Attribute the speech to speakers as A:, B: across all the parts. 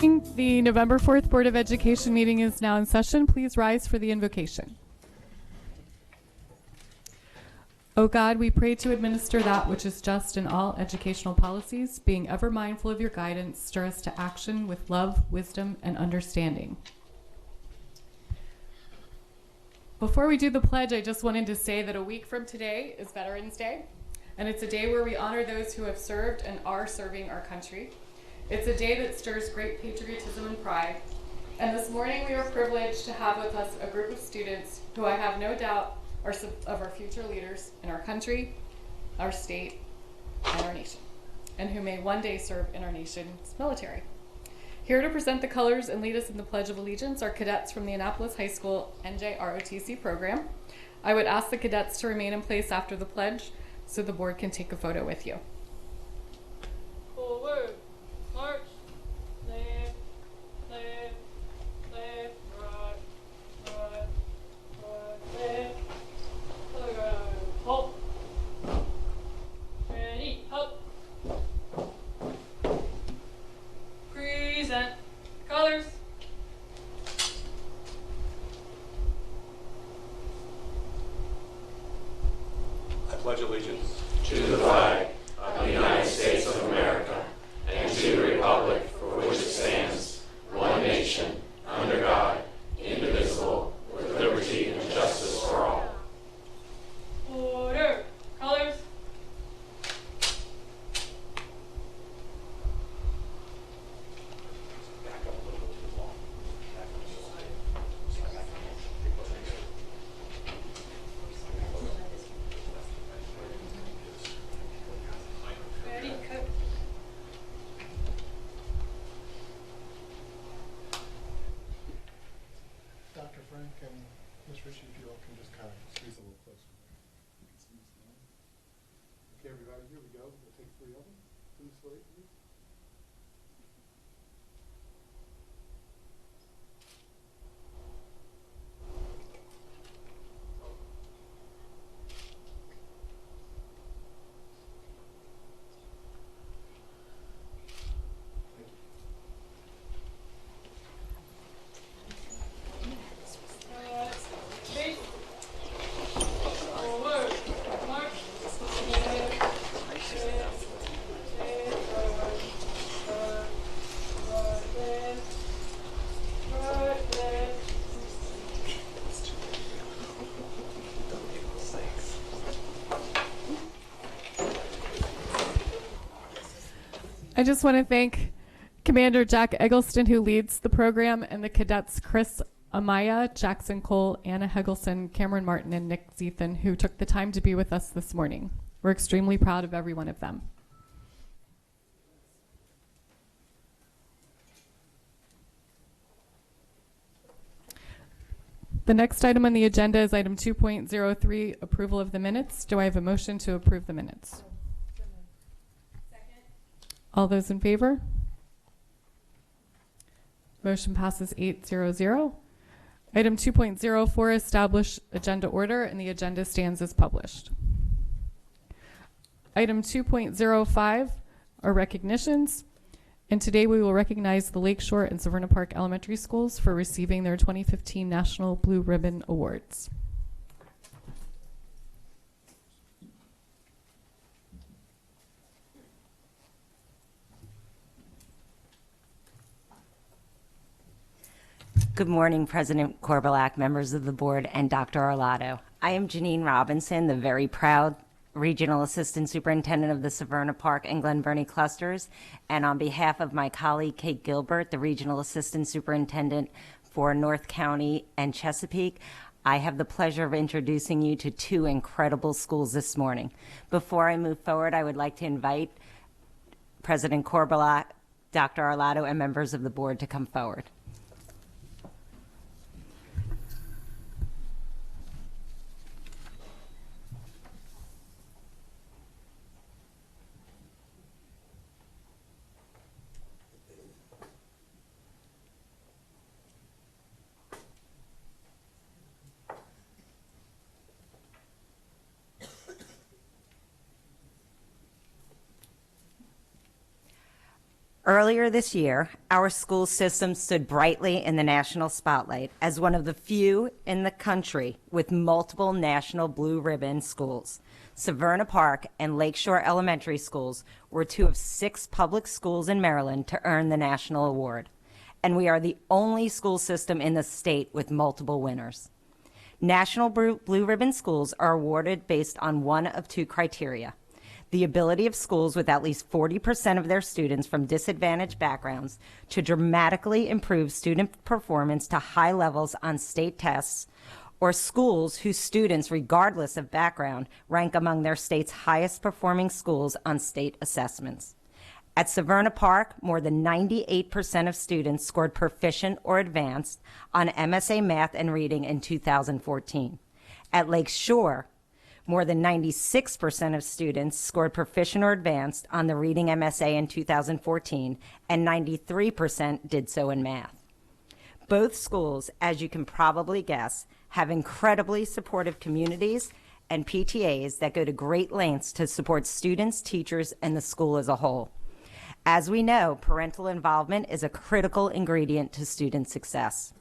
A: The November 4th Board of Education meeting is now in session. Please rise for the invocation. O God, we pray to administer that which is just in all educational policies, being ever mindful of your guidance, stir us to action with love, wisdom, and understanding. Before we do the pledge, I just wanted to say that a week from today is Veterans Day, and it's a day where we honor those who have served and are serving our country. It's a day that stirs great patriotism and pride. And this morning we are privileged to have with us a group of students who I have no doubt are of our future leaders in our country, our state, and our nation, and who may one day serve in our nation's military. Here to present the colors and lead us in the Pledge of Allegiance are cadets from the Annapolis High School NJROTC program. I would ask the cadets to remain in place after the pledge so the board can take a photo with you.
B: Forward, march, left, left, left, right, right, right, left, other guy, halt, ready, up, present, colors.
C: I pledge allegiance
D: to the flag of the United States of America and to the republic for which it stands, one nation, under God, indivisible, with liberty and justice for all.
B: Order, colors. Ready, cut.
E: Dr. Frank and Ms. Ritchie, if you all can just kind of squeeze a little closer. Okay, everybody, here we go. We'll take three of them. Please wait, please.
B: Face. Forward, march, left, left, left, right, left, left.
A: I just want to thank Commander Jack Eggleston, who leads the program, and the cadets Chris Amaya, Jackson Cole, Anna Hegelson, Cameron Martin, and Nick Zethan, who took the time to be with us this morning. We're extremely proud of every one of them. The next item on the agenda is item 2.03, approval of the minutes. Do I have a motion to approve the minutes? All those in favor? Motion passes 8-0-0. Item 2.04, establish agenda order, and the agenda stands as published. Item 2.05 are recognitions, and today we will recognize the Lakeshore and Severna Park Elementary Schools for receiving their 2015 National Blue Ribbon Awards.
F: Good morning, President Korbelak, members of the board, and Dr. Arlotto. I am Janine Robinson, the very proud Regional Assistant Superintendent of the Severna Park and Glen Burnie clusters, and on behalf of my colleague Kate Gilbert, the Regional Assistant Superintendent for North County and Chesapeake, I have the pleasure of introducing you to two incredible schools this morning. Before I move forward, I would like to invite President Korbelak, Dr. Arlotto, and members of the board to come forward. Earlier this year, our school system stood brightly in the national spotlight as one of the few in the country with multiple national blue ribbon schools. Severna Park and Lakeshore Elementary Schools were 2 of 6 public schools in Maryland to earn the national award. And we are the only school system in the state with multiple winners. National Blue Ribbon schools are awarded based on one of 2 criteria: the ability of schools with at least 40% of their students from disadvantaged backgrounds to dramatically improve student performance to high levels on state tests, or schools whose students, regardless of background, rank among their state's highest performing schools on state assessments. At Severna Park, more than 98% of students scored proficient or advanced on MSA Math and Reading in 2014. At Lake Shore, more than 96% of students scored proficient or advanced on the Reading MSA in 2014, and 93% did so in math. Both schools, as you can probably guess, have incredibly supportive communities and PTAs that go to great lengths to support students, teachers, and the school as a whole. As we know, parental involvement is a critical ingredient to student success.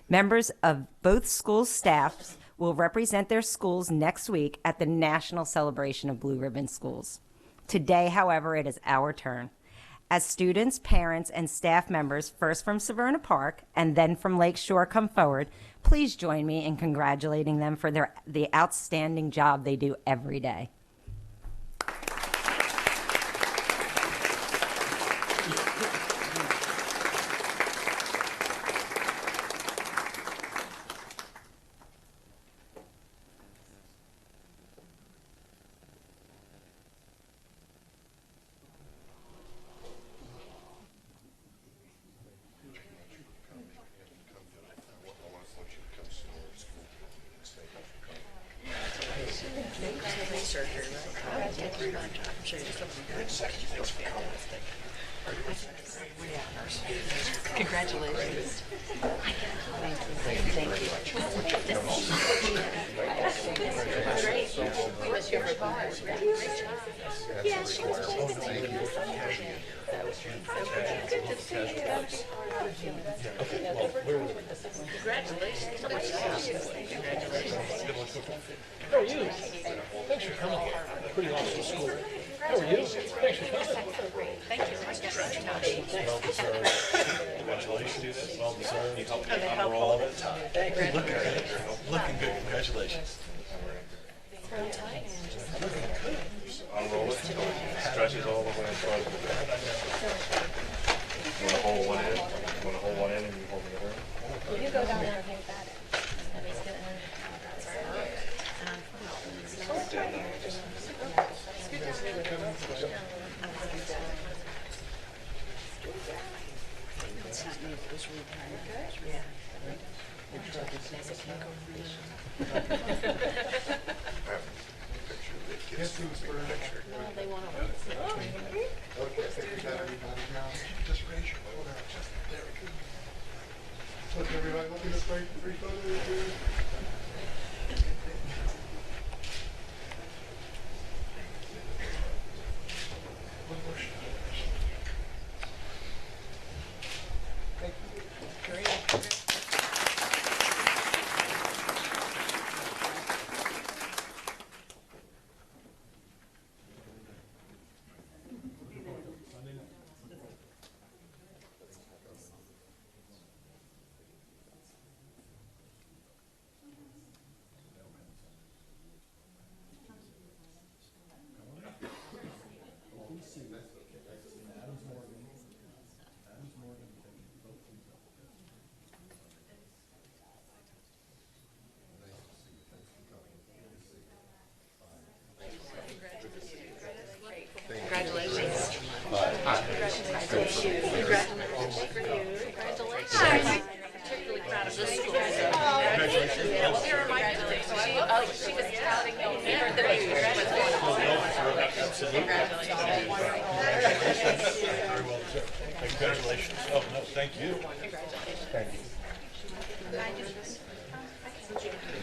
F: Members of both schools' staffs will represent their schools next week at the National Celebration of Blue Ribbon Schools. Today, however, it is our turn. As students, parents, and staff members, first from Severna Park and then from Lake Shore, come forward, please join me in congratulating them for the outstanding job they do every day.
G: Congratulations. Thank you.
H: How are you? Thanks for coming. Pretty awesome school. How are you? Thanks for coming.
G: Thank you.
H: Well deserved. Congratulations. Well deserved. You helped me honor all of it. Looking good. Looking good. Congratulations.
C: Unroll it. Stretches all the way in front. You want to hold one end? You want to hold one end and you hold the other?
B: You go down there and think about it.
E: They want to. Okay, I think we got everybody now. Just raise your phone out. Just there we go. Look, everybody, look at this right, free photo. One more shot. Thank you.
G: Congratulations. Particularly proud of this school. Well, we were reminded today. She was touting the baby.
H: Very well deserved. Congratulations. Oh, no, thank you. Thank you.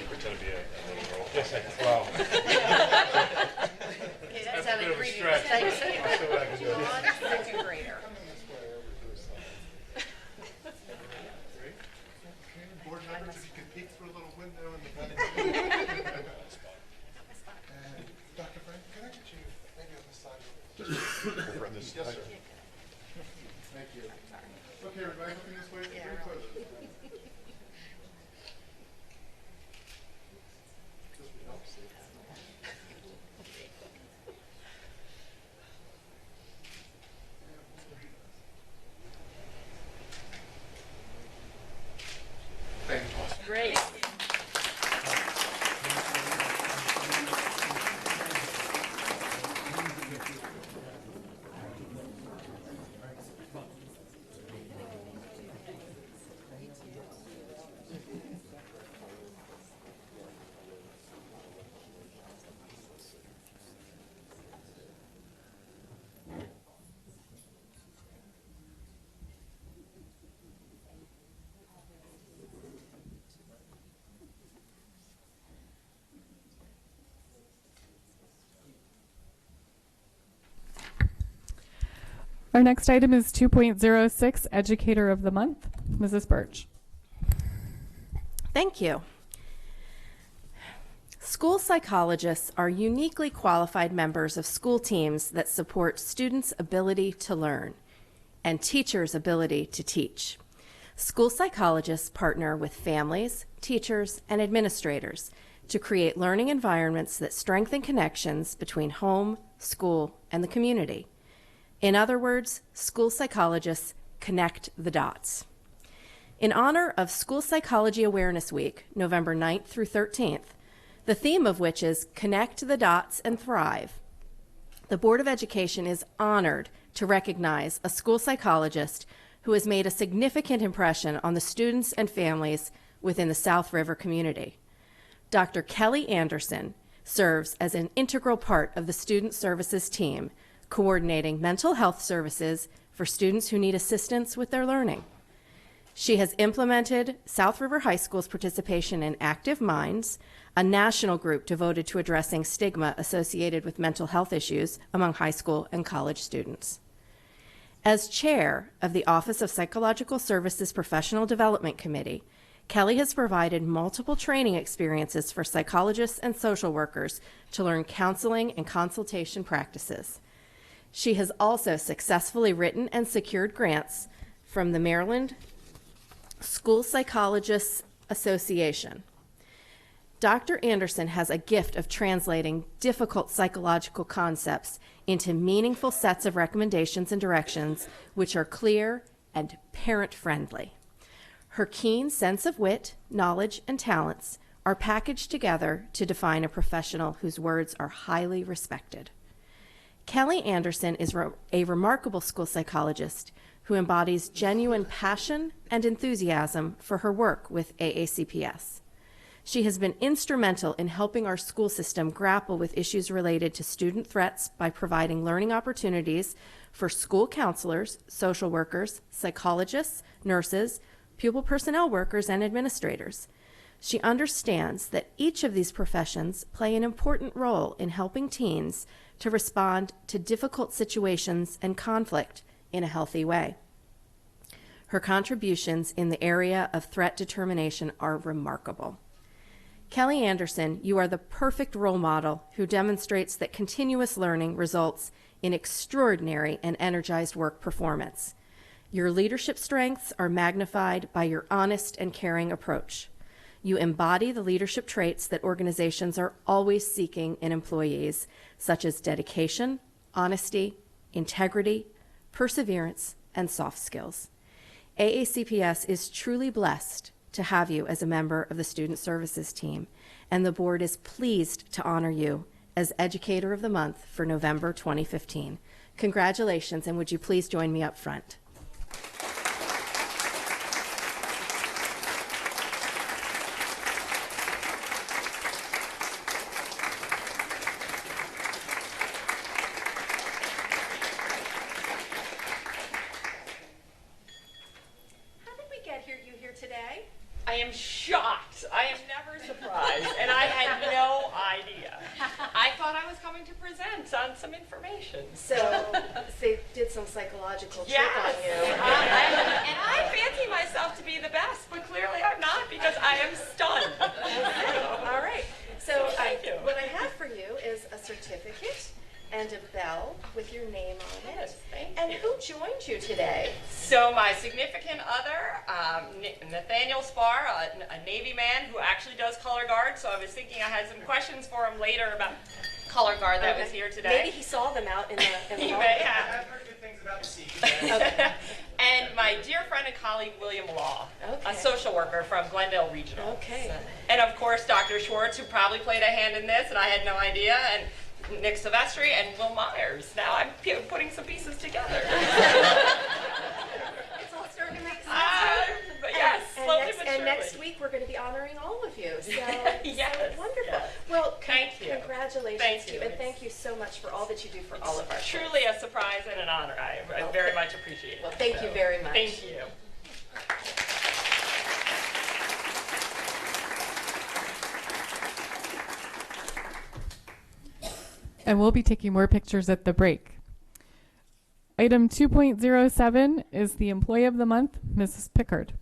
C: Pretend to be a roll.
H: Yes, I can. Wow.
G: Okay, that's how they greet you. Thanks. Second grader.
E: Okay, everybody looking this way for three photos. Thank you.
G: Great.
A: Our next item is 2.06, Educator of the Month. Mrs. Birch.
I: Thank you. School psychologists are uniquely qualified members of school teams that support students' ability to learn and teachers' ability to teach. School psychologists partner with families, teachers, and administrators to create learning environments that strengthen connections between home, school, and the community. In other words, school psychologists connect the dots. In honor of School Psychology Awareness Week, November 9th through 13th, the theme of which is Connect the Dots and Thrive, the Board of Education is honored to recognize a school psychologist who has made a significant impression on the students and families within the South River community. Dr. Kelly Anderson serves as an integral part of the Student Services team, coordinating mental health services for students who need assistance with their learning. She has implemented South River High School's participation in Active Minds, a national group devoted to addressing stigma associated with mental health issues among high school and college students. As chair of the Office of Psychological Services Professional Development Committee, Kelly has provided multiple training experiences for psychologists and social workers to learn counseling and consultation practices. She has also successfully written and secured grants from the Maryland School Psychologists Association. Dr. Anderson has a gift of translating difficult psychological concepts into meaningful sets of recommendations and directions which are clear and parent-friendly. Her keen sense of wit, knowledge, and talents are packaged together to define a professional whose words are highly respected. Kelly Anderson is a remarkable school psychologist who embodies genuine passion and enthusiasm for her work with AACPS. She has been instrumental in helping our school system grapple with issues related to student threats by providing learning opportunities for school counselors, social workers, psychologists, nurses, pupil personnel workers, and administrators. She understands that each of these professions play an important role in helping teens to respond to difficult situations and conflict in a healthy way. Her contributions in the area of threat determination are remarkable. Kelly Anderson, you are the perfect role model who demonstrates that continuous learning results in extraordinary and energized work performance. Your leadership strengths are magnified by your honest and caring approach. You embody the leadership traits that organizations are always seeking in employees, such as dedication, honesty, integrity, perseverance, and soft skills. AACPS is truly blessed to have you as a member of the Student Services team, and the board is pleased to honor you as Educator of the Month for November 2015. Congratulations, and would you please join me up front? Today?
G: I am shocked. I am never surprised, and I had no idea. I thought I was coming to present on some information.
I: So they did some psychological trick on you.
G: And I fancy myself to be the best, but clearly I'm not because I am stunned.
I: All right. So
G: Thank you.
I: what I have for you is a certificate and a bell with your name on it.
G: Yes, thank
I: And
G: you.
I: who joined you today?
G: So my significant other, Nathaniel Spar, a Navy man who actually does color guard. So I was thinking I had some questions for him later about color guard that was here today.
I: Maybe he saw them out in the
G: He
I: hall.
G: may have.
C: I've heard good things about the sea.
I: Okay.
G: And my dear friend and colleague, William Law,
I: Okay.
G: a social worker from Glendale Regional.
I: Okay.
G: And of course, Dr. Schwartz, who probably played a hand in this, and I had no idea, and Nick Silvestri, and Will Myers. Now I'm putting some pieces together.
I: It's all starting to make sense.
G: But yes, slowly but
I: and
G: surely.
I: next week we're going to be honoring all of you. So,
G: Yes,
I: so wonderful.
G: yes.
I: Well,
G: Thank you.
I: Congratulations
G: Thank
I: to you,
G: you.
I: and thank you so much for all that you do for all of us.
G: Truly a surprise and an honor. I very much appreciate it.
I: Well, thank you very much.
G: Thank you.
A: And we'll be taking more pictures at the break. Item 2.07 is the Employee of the Month, Mrs. Pickard.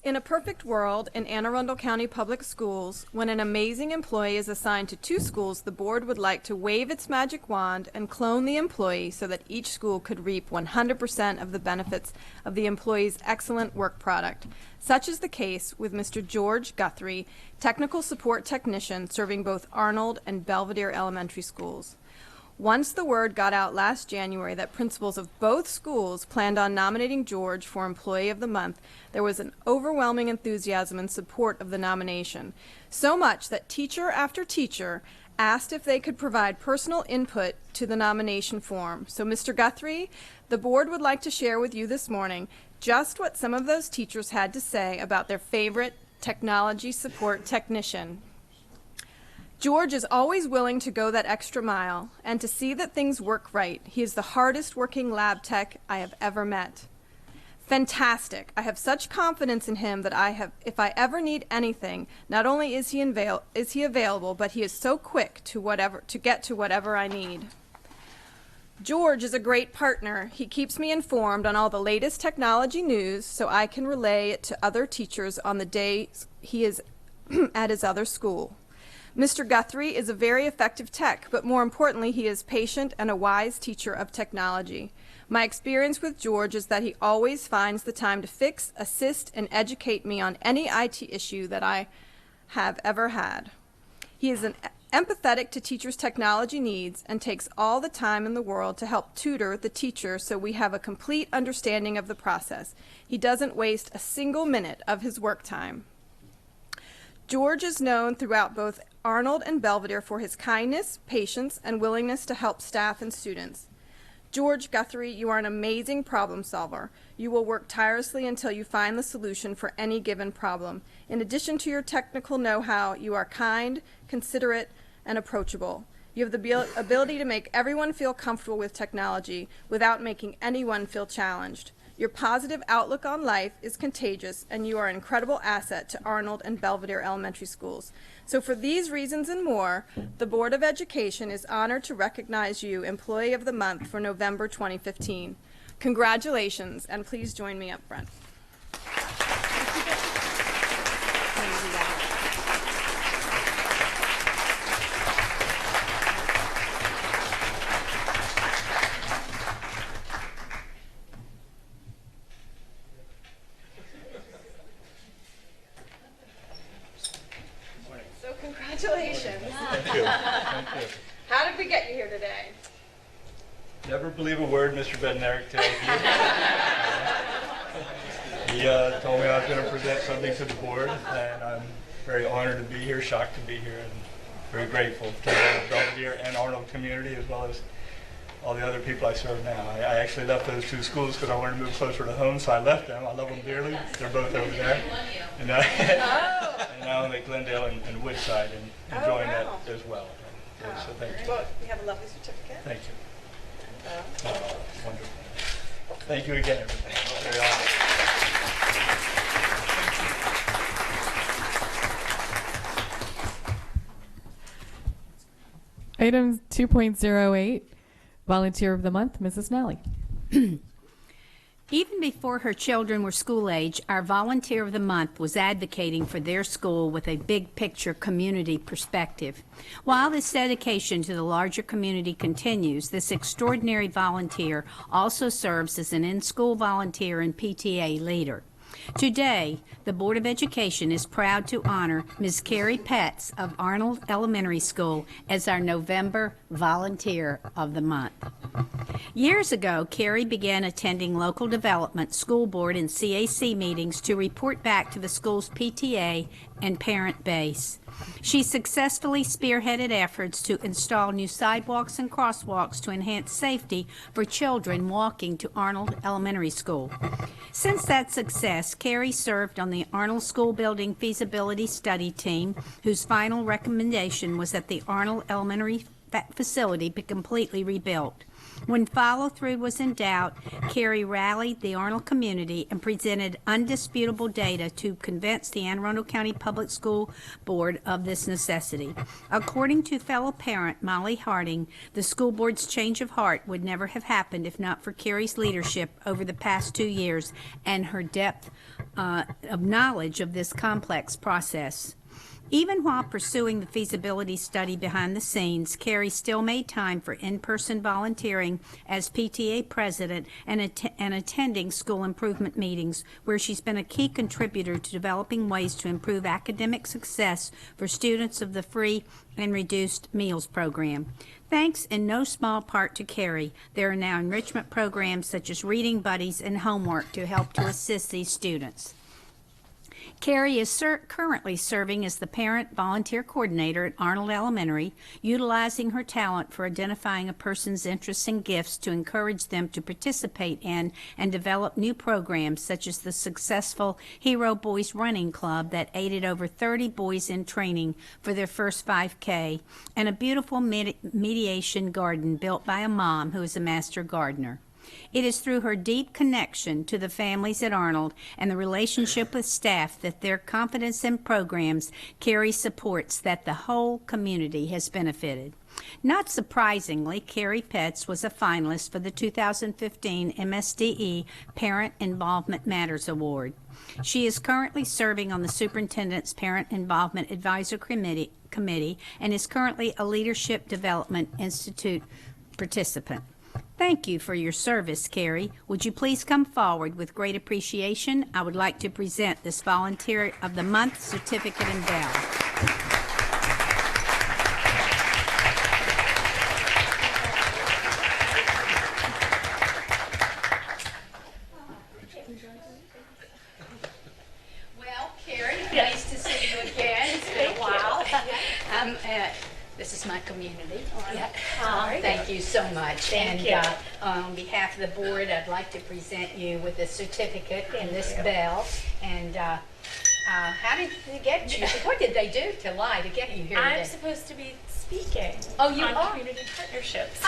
J: In a perfect world in Anne Arundel County Public Schools, when an amazing employee is assigned to 2 schools, the board would like to wave its magic wand and clone the employee so that each school could reap 100% of the benefits of the employee's excellent work product. Such is the case with Mr. George Guthrie, Technical Support Technician serving both Arnold and Belvedere Elementary Schools. Once the word got out last January that principals of both schools planned on nominating George for Employee of the Month, there was an overwhelming enthusiasm and support of the nomination. So much that teacher after teacher asked if they could provide personal input to the nomination form. So, Mr. Guthrie, the board would like to share with you this morning just what some of those teachers had to say about their favorite technology support technician. George is always willing to go that extra mile and to see that things work right. He is the hardest working lab tech I have ever met. Fantastic. I have such confidence in him that if I ever need anything, not only is he available, but he is so quick to get to whatever I need. George is a great partner. He keeps me informed on all the latest technology news so I can relay it to other teachers on the days he is at his other school. Mr. Guthrie is a very effective tech, but more importantly, he is patient and a wise teacher of technology. My experience with George is that he always finds the time to fix, assist, and educate me on any IT issue that I have ever had. He is empathetic to teachers' technology needs and takes all the time in the world to help tutor the teacher so we have a complete understanding of the process. He doesn't waste a single minute of his work time. George is known throughout both Arnold and Belvedere for his kindness, patience, and willingness to help staff and students. George Guthrie, you are an amazing problem solver. You will work tirelessly until you find the solution for any given problem. In addition to your technical know-how, you are kind, considerate, and approachable. You have the ability to make everyone feel comfortable with technology without making anyone feel challenged. Your positive outlook on life is contagious, and you are an incredible asset to Arnold and Belvedere Elementary Schools. So for these reasons and more, the Board of Education is honored to recognize you Employee of the Month for November 2015. Congratulations, and please join me up front. So congratulations.
H: Thank you. Thank you.
J: How did we get you here today?
H: Never believe a word Mr. Bednarik tells you. He told me I was going to present something to the board, and I'm very honored to be here, shocked to be here, and very grateful to the Belvedere and Arnold community, as well as all the other people I serve now. I actually left those 2 schools because I wanted to move closer to home, so I left them. I love them dearly. They're both over there. And, and now I'm at Glendale and Woodside, and enjoying that as well. So thank you.
J: Well, we have a lovely certificate.
H: Thank you. Wonderful. Thank you again, everybody. Very honored.
A: Item 2.08, Volunteer of the Month, Mrs. Nally.
K: Even before her children were school age, our Volunteer of the Month was advocating for their school with a big picture community perspective. While this dedication to the larger community continues, this extraordinary volunteer also serves as an in-school volunteer and PTA leader. Today, the Board of Education is proud to honor Ms. Carrie Petz of Arnold Elementary School as our November Volunteer of the Month. Years ago, Carrie began attending local development, school board, and CAC meetings to report back to the school's PTA and parent base. She successfully spearheaded efforts to install new sidewalks and crosswalks to enhance safety for children walking to Arnold Elementary School. Since that success, Carrie served on the Arnold School Building Feasibility Study Team, whose final recommendation was that the Arnold Elementary facility be completely rebuilt. When follow-through was in doubt, Carrie rallied the Arnold community and presented undisputable data to convince the Anne Arundel County Public School Board of this necessity. According to fellow parent Molly Harding, the school board's change of heart would never have happened if not for Carrie's leadership over the past 2 years and her depth of knowledge of this complex process. Even while pursuing the feasibility study behind the scenes, Carrie still made time for in-person volunteering as PTA president and attending school improvement meetings, where she's been a key contributor to developing ways to improve academic success for students of the free and reduced meals program. Thanks in no small part to Carrie, there are now enrichment programs such as reading buddies and homework to help to assist these students. Carrie is currently serving as the Parent Volunteer Coordinator at Arnold Elementary, utilizing her talent for identifying a person's interests and gifts to encourage them to participate in and develop new programs such as the successful Hero Boys Running Club that aided over 30 boys in training for their first 5K, and a beautiful mediation garden built by a mom who is a master gardener. It is through her deep connection to the families at Arnold and the relationship with staff that their confidence in programs Carrie supports that the whole community has benefited. Not surprisingly, Carrie Petz was a finalist for the 2015 MSDE Parent Involvement Matters Award. She is currently serving on the Superintendent's Parent Involvement Advisor Committee and is currently a Leadership Development Institute participant. Thank you for your service, Carrie. Would you please come forward with great appreciation? I would like to present this Volunteer of the Month certificate and bell.
L: Well, Carrie, nice to see you again. It's been a while. This is my community. Thank you so much.
B: Thank you.
L: On behalf of the board, I'd like to present you with a certificate and this bell. And how did they get you? What did they do to lie to get you here today?
B: I'm supposed to be speaking
L: Oh, you
B: on
L: are?
B: community partnerships.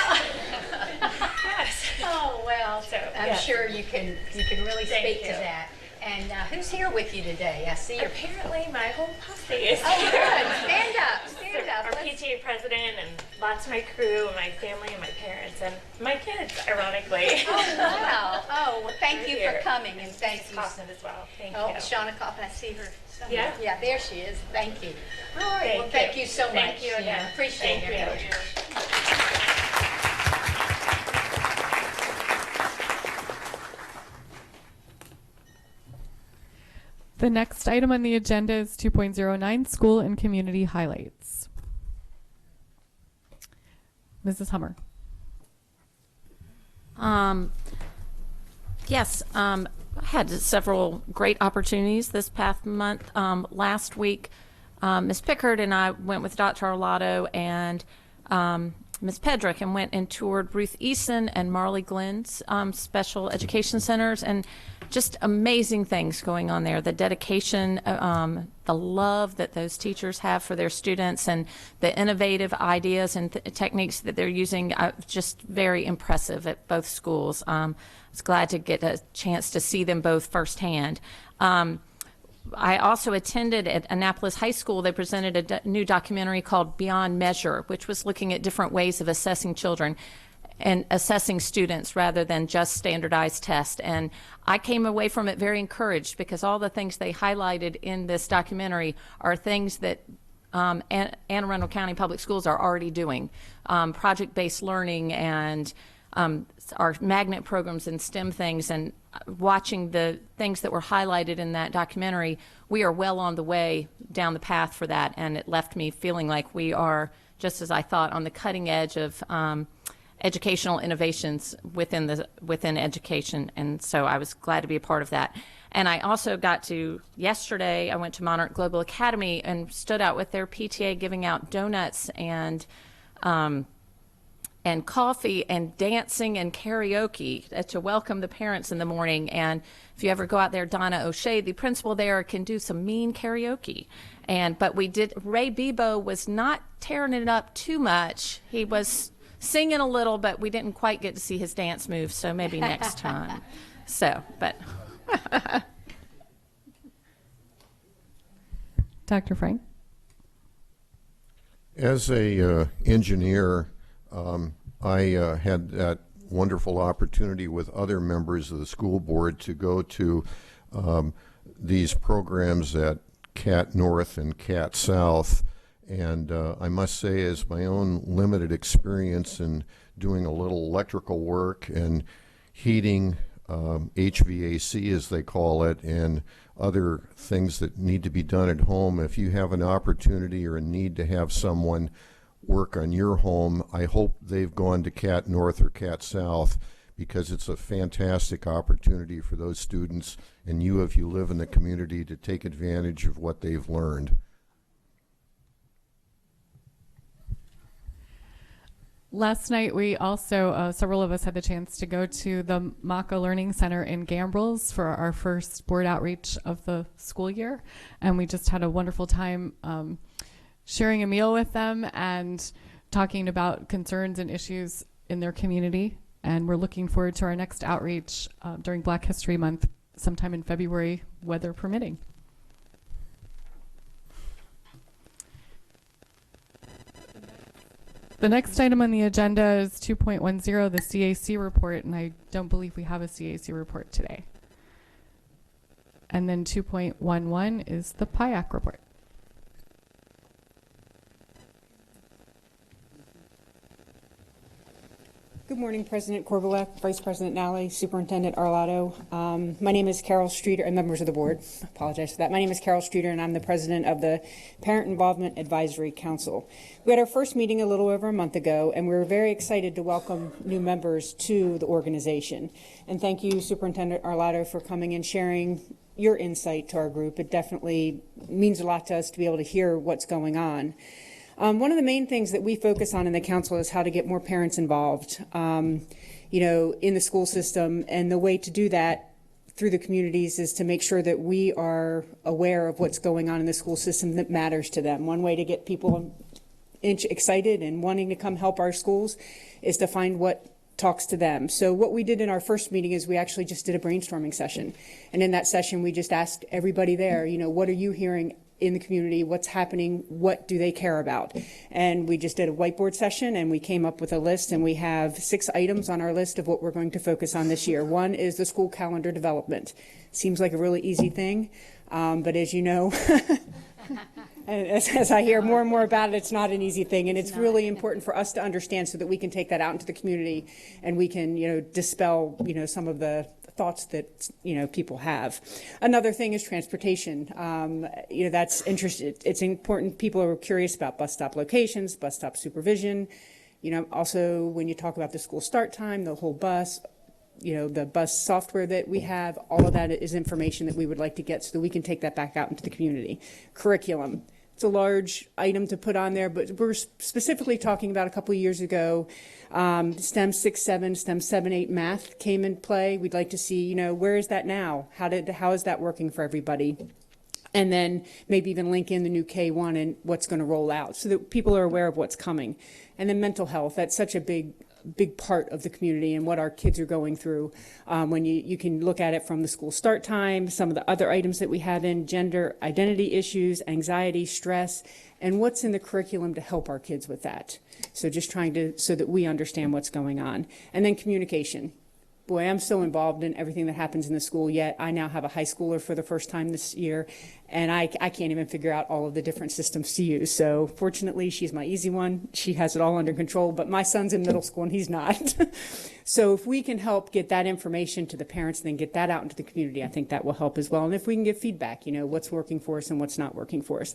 B: Yes.
L: Oh, well,
B: So,
L: I'm
B: yes.
L: sure you can really
B: Thank
L: speak to
B: you.
L: that. And who's here with you today? I see your
B: Apparently, my whole posse is
L: Oh,
B: here.
L: good. Stand up. Stand up.
B: Our PTA president and lots of my crew and my family and my parents and my kids, ironically.
L: Oh, wow. Oh, well, thank
B: They're
L: you
B: here.
L: for coming, and thank you.
B: Kaufman as well. Thank
L: Oh,
B: you.
L: Shauna Kaufman, I see her somewhere.
B: Yeah?
L: Yeah, there she is. Thank you. All right, well, thank you so much.
B: Thank you again.
L: Yeah, appreciate
B: Thank
L: it.
B: you.
A: The next item on the agenda is 2.09, School and Community Highlights. Mrs. Hummer.
M: Yes, I had several great opportunities this past month. Last week, Ms. Pickard and I went with Dr. Arlotto and Ms. Pedrick and went and toured Ruth Eason and Marley Glenn's special education centers, and just amazing things going on there. The dedication, the love that those teachers have for their students, and the innovative ideas and techniques that they're using, just very impressive at both schools. I was glad to get a chance to see them both firsthand. I also attended at Annapolis High School. They presented a new documentary called Beyond Measure, which was looking at different ways of assessing children. assessing students rather than just standardized tests. And I came away from it very encouraged because all the things they highlighted in this documentary are things that Anne Arundel County Public Schools are already doing. Project-based learning and our magnet programs and STEM things, and watching the things that were highlighted in that documentary, we are well on the way down the path for that, and it left me feeling like we are, just as I thought, on the cutting edge of educational innovations within education, and so I was glad to be a part of that. And I also got to, yesterday, I went to Monarch Global Academy and stood out with their PTA giving out donuts and coffee and dancing and karaoke to welcome the parents in the morning. And if you ever go out there, Donna O'Shea, the principal there, can do some mean karaoke. But we did, Ray Bebo was not tearing it up too much. He was singing a little, but we didn't quite get to see his dance moves, so maybe next time.
A: Dr. Frank?
N: As a engineer, I had that wonderful opportunity with other members of the school board to go to these programs at CAT North and CAT South. And I must say, as my own limited experience in doing a little electrical work and heating, HVAC as they call it, and other things that need to be done at home, if you have an opportunity or a need to have someone work on your home, I hope they've gone to CAT North or CAT South, because it's a fantastic opportunity for those students and you, if you live in the community, to take advantage of what they've learned.
A: Last night, we also, several of us had the chance to go to the Maka Learning Center in Gambrels for our first board outreach of the school year. And we just had a wonderful time sharing a meal with them and talking about concerns and issues in their community. And we're looking forward to our next outreach during Black History Month, sometime in February, weather permitting. The next item on the agenda is 2.10, the CAC report, and I don't believe we have a CAC report today. And then 2.11 is the PIAC report.
O: Good morning, President Korbalek, Vice President Nally, Superintendent Arlotto. My name is Carol Streeter, and members of the board. Apologize for that. My name is Carol Streeter, and I'm the president of the Parent Involvement Advisory Council. We had our first meeting a little over a month ago, and we were very excited to welcome new members to the organization. And thank you, Superintendent Arlotto, for coming and sharing your insight to our group. It definitely means a lot to us to be able to hear what's going on. One of the main things that we focus on in the council is how to get more parents involved, in the school system. And the way to do that through the communities is to make sure that we are aware of what's going on in the school system that matters to them. One way to get people excited and wanting to come help our schools is to find what talks to them. So what we did in our first meeting is we actually just did a brainstorming session. And in that session, we just asked everybody there, what are you hearing in the community, what's happening, what do they care about? And we just did a whiteboard session, and we came up with a list, and we have 6 items on our list of what we're going to focus on this year. One is the school calendar development. Seems like a really easy thing, but as you know, as I hear more and more about it, it's not an easy thing, and it's really important for us to understand so that we can take that out into the community and we can, dispel, some of the thoughts that people have. Another thing is transportation. That's interesting. It's important. People are curious about bus stop locations, bus stop supervision. Also when you talk about the school start time, the whole bus, the bus software that we have, all of that is information that we would like to get so that we can take that back out into the community. Curriculum. It's a large item to put on there, but we're specifically talking about a couple of years ago, STEM 6-7, STEM 7-8 math came in play. We'd like to see, where is that now? How is that working for everybody? And then maybe even link in the new K-1 and what's going to roll out so that people are aware of what's coming. And then mental health, that's such a big big part of the community and what our kids are going through. When you can look at it from the school start time, some of the other items that we have in gender identity issues, anxiety, stress, and what's in the curriculum to help our kids with that. So just trying to, so that we understand what's going on. And then communication. Boy, I'm so involved in everything that happens in the school, yet I now have a high schooler for the first time this year, and I can't even figure out all of the different systems to use. So fortunately, she's my easy one. She has it all under control, but my son's in middle school and he's not. So if we can help get that information to the parents and then get that out into the community, I think that will help as well. And if we can give feedback, you know, what's working for us and what's not working for us.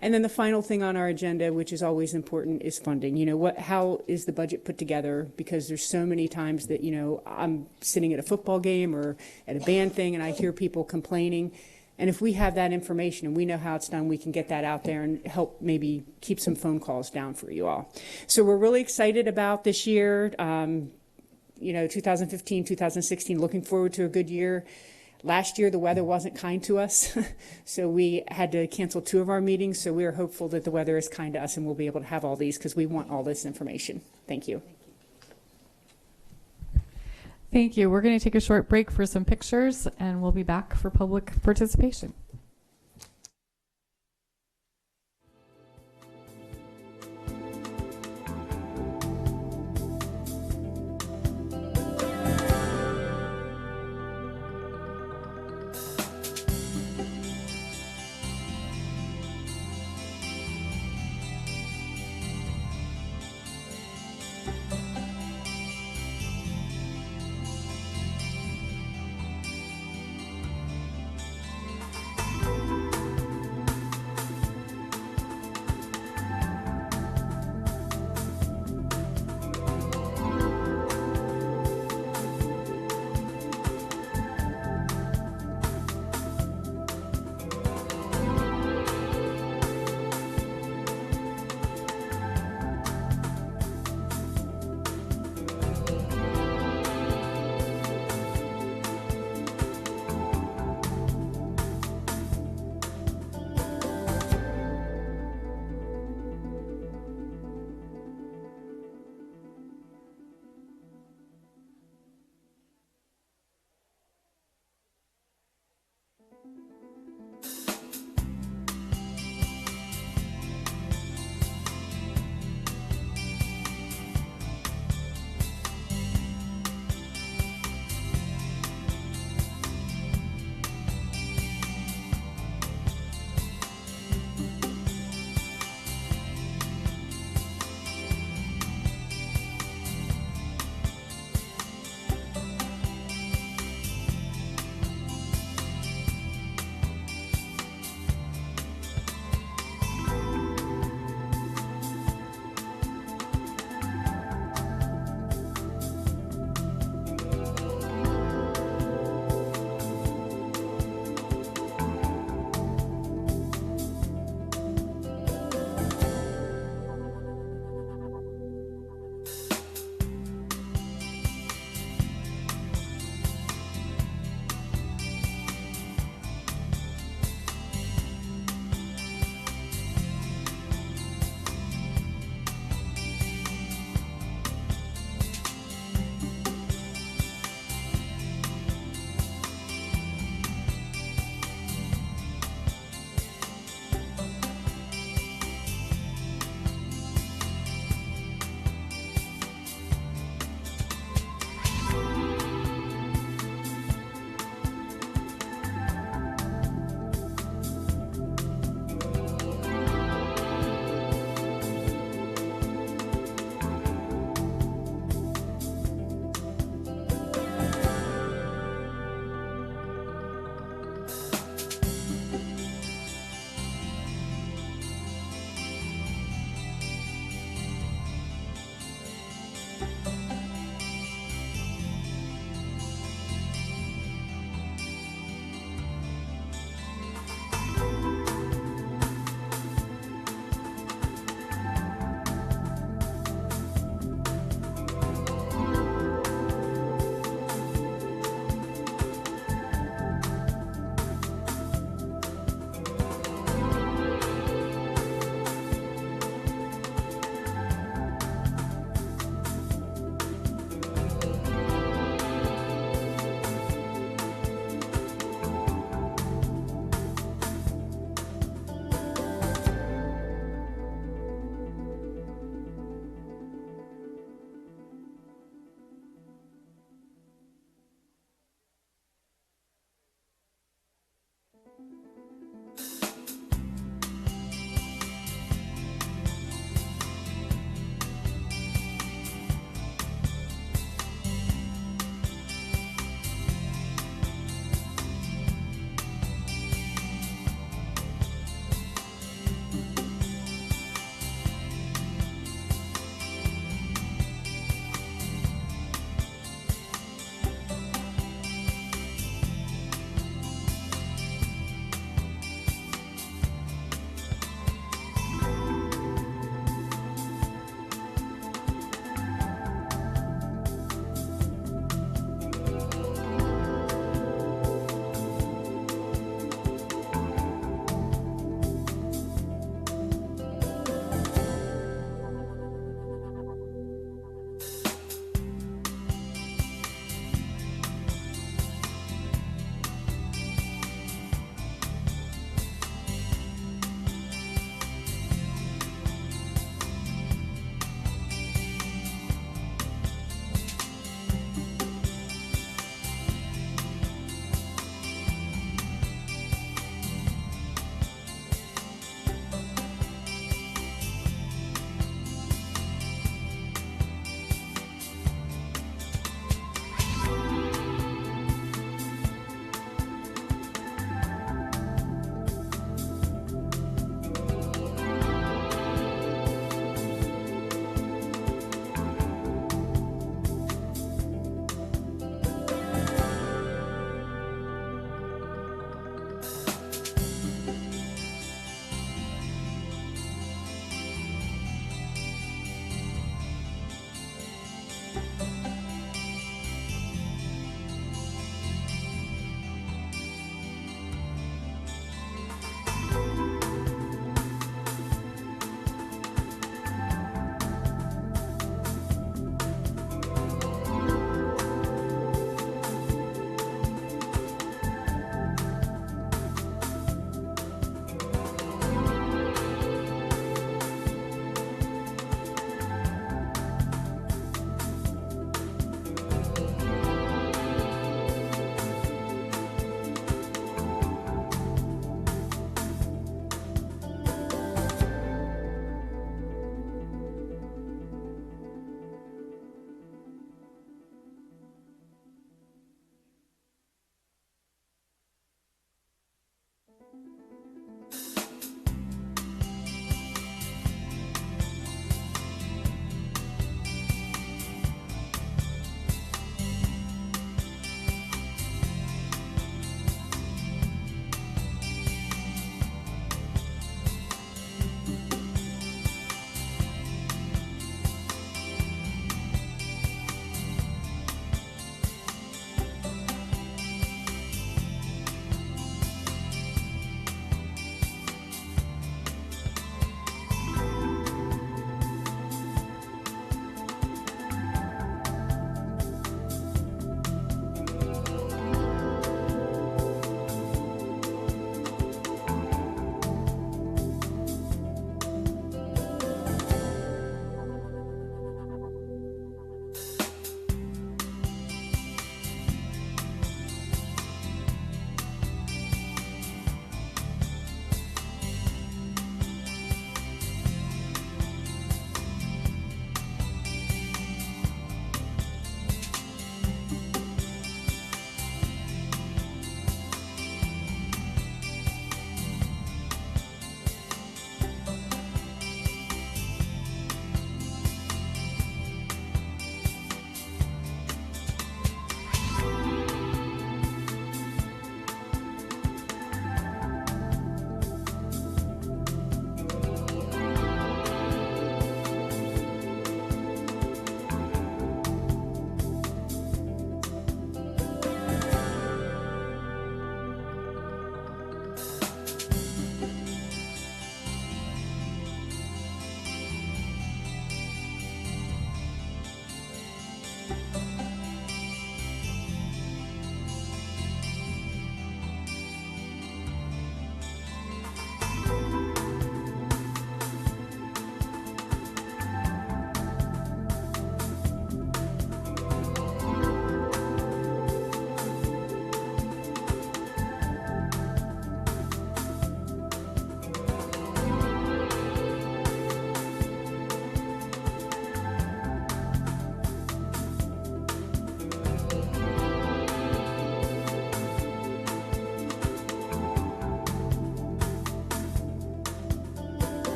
O: And then the final thing on our agenda, which is always important, is funding. You know, how is the budget put together? Because there's so many times that, you know, I'm sitting at a football game or at a band thing and I hear people complaining. And if we have that information and we know how it's done, we can get that out there and help maybe keep some phone calls down for you all. So we're really excited about this year. You know, 2015, 2016, looking forward to a good year. Last year, the weather wasn't kind to us, so we had to cancel 2 of our meetings. So we are hopeful that the weather is kind to us and we'll be able to have all these because we want all this information. Thank you.
A: Thank you. We're going to take a short break for some pictures, and we'll be back for public participation.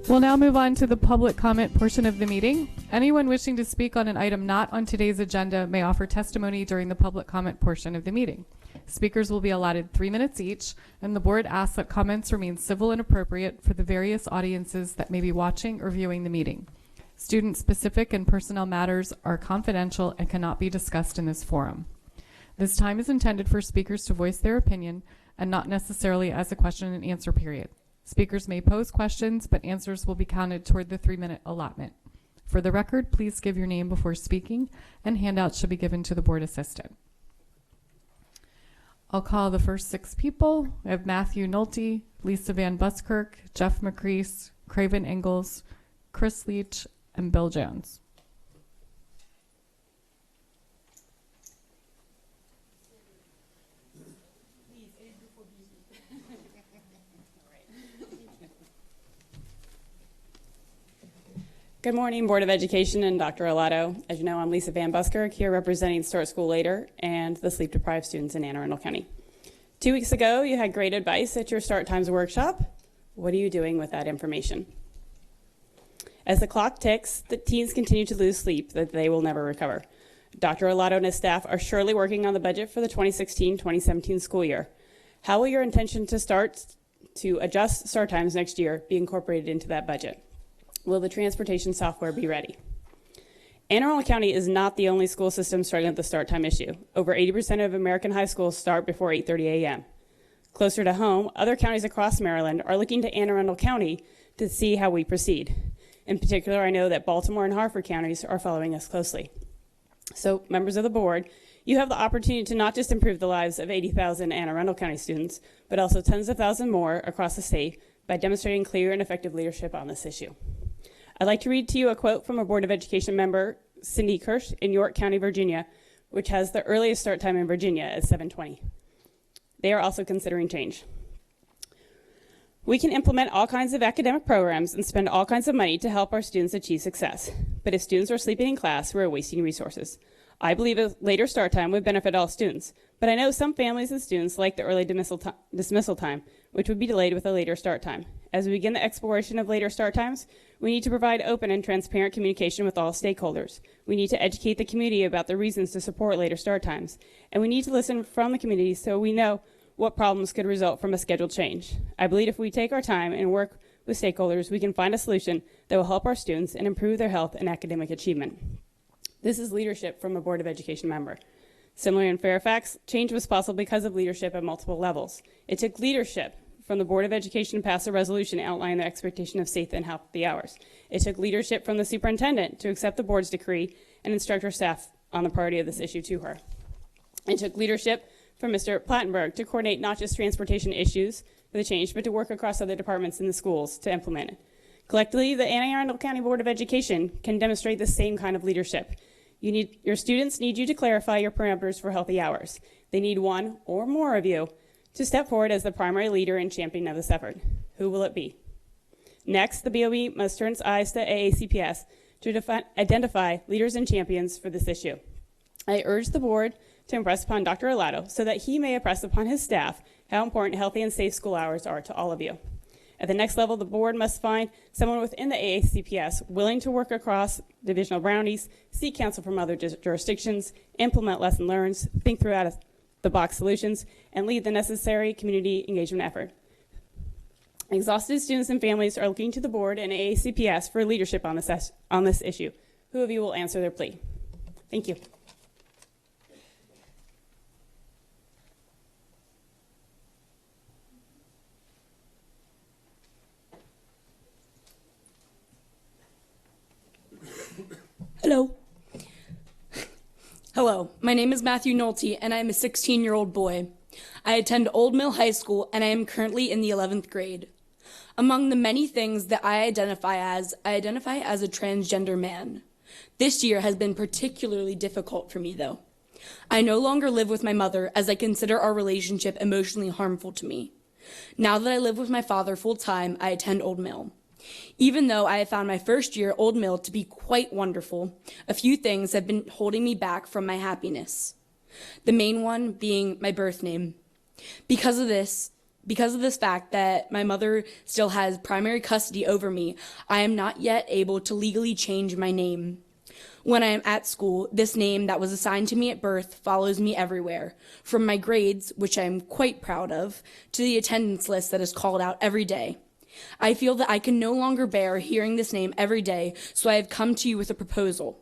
A: We'll now move on to the public comment portion of the meeting. Anyone wishing to speak on an item not on today's agenda may offer testimony during the public comment portion of the meeting. Speakers will be allotted 3 minutes each, and the board asks that comments remain civil and appropriate for the various audiences that may be watching or viewing the meeting. Student-specific and personnel matters are confidential and cannot be discussed in this forum. This time is intended for speakers to voice their opinion and not necessarily as a question and answer period. Speakers may pose questions, but answers will be counted toward the 3-minute allotment. For the record, please give your name before speaking, and handouts should be given to the board assistant. I'll call the first 6 people. We have Matthew Nolte, Lisa Van Buskirk, Jeff McCrease, Craven Ingalls, Chris Leach, and Bill Jones.
P: Good morning, Board of Education and Dr. Arlotto. As you know, I'm Lisa Van Buskirk, here representing Start School Later and the sleep-deprived students in Anne Arundel County. 2 weeks ago, you had great advice at your Start Times workshop. What are you doing with that information? As the clock ticks, the teens continue to lose sleep that they will never recover. Dr. Arlotto and his staff are surely working on the budget for the 2016-2017 school year. How will your intention to adjust Start Times next year be incorporated into that budget? Will the transportation software be ready? Anne Arundel County is not the only school system struggling with the start time issue. Over 80% of American high schools start before 8:30 a.m. Closer to home, other counties across Maryland are looking to Anne Arundel County to see how we proceed. In particular, I know that Baltimore and Harford counties are following us closely. So, members of the board, you have the opportunity to not just improve the lives of 80,000 Anne Arundel County students, but also tens of thousands more across the state by demonstrating clear and effective leadership on this issue. I'd like to read to you a quote from a Board of Education member, Cindy Kirsch, in York County, Virginia, which has the earliest start time in Virginia at 7:20. They are also considering change. We can implement all kinds of academic programs and spend all kinds of money to help our students achieve success. But if students are sleeping in class, we're wasting resources. I believe a later start time would benefit all students, but I know some families and students like the early dismissal time, which would be delayed with a later start time. As we begin the exploration of later start times, we need to provide open and transparent communication with all stakeholders. We need to educate the community about the reasons to support later start times, and we need to listen from the community so we know what problems could result from a schedule change. I believe if we take our time and work with stakeholders, we can find a solution that will help our students and improve their health and academic achievement. This is leadership from a Board of Education member. Similarly in Fairfax, change was possible because of leadership at multiple levels. It took leadership from the Board of Education to pass a resolution outlining the expectation of safe and healthy hours. It took leadership from the superintendent to accept the board's decree and instruct her staff on the priority of this issue to her. It took leadership from Mr. Plattenberg to coordinate not just transportation issues for the change, but to work across other departments in the schools to implement it. Collectively, the Anne Arundel County Board of Education can demonstrate the same kind of leadership. Your students need you to clarify your parameters for healthy hours. They need one or more of you to step forward as the primary leader and champion of this effort. Who will it be? Next, the BOE must turn its eyes to AACPS to identify leaders and champions for this issue. I urge the board to impress upon Dr. Arlotto so that he may impress upon his staff how important healthy and safe school hours are to all of you. At the next level, the board must find someone within the AACPS willing to work across divisional boundaries, seek counsel from other jurisdictions, implement lesson learns, think through out-of-the-box solutions, and lead the necessary community engagement effort. Exhausted students and families are looking to the board and AACPS for leadership on this issue. Who of you will answer their plea? Thank you.
Q: Hello, my name is Matthew Nolte, and I am a 16-year-old boy. I attend Old Mill High School, and I am currently in the 11th grade. Among the many things that I identify as a transgender man. This year has been particularly difficult for me, though. I no longer live with my mother, as I consider our relationship emotionally harmful to me. Now that I live with my father full-time, I attend Old Mill. Even though I have found my first year Old Mill to be quite wonderful, a few things have been holding me back from my happiness. The main one being my birth name. Because Because of this fact that my mother still has primary custody over me, I am not yet able to legally change my name. When I am at school, this name that was assigned to me at birth follows me everywhere, from my grades, which I am quite proud of, to the attendance list that is called out every day. I feel that I can no longer bear hearing this name every day, so I have come to you with a proposal.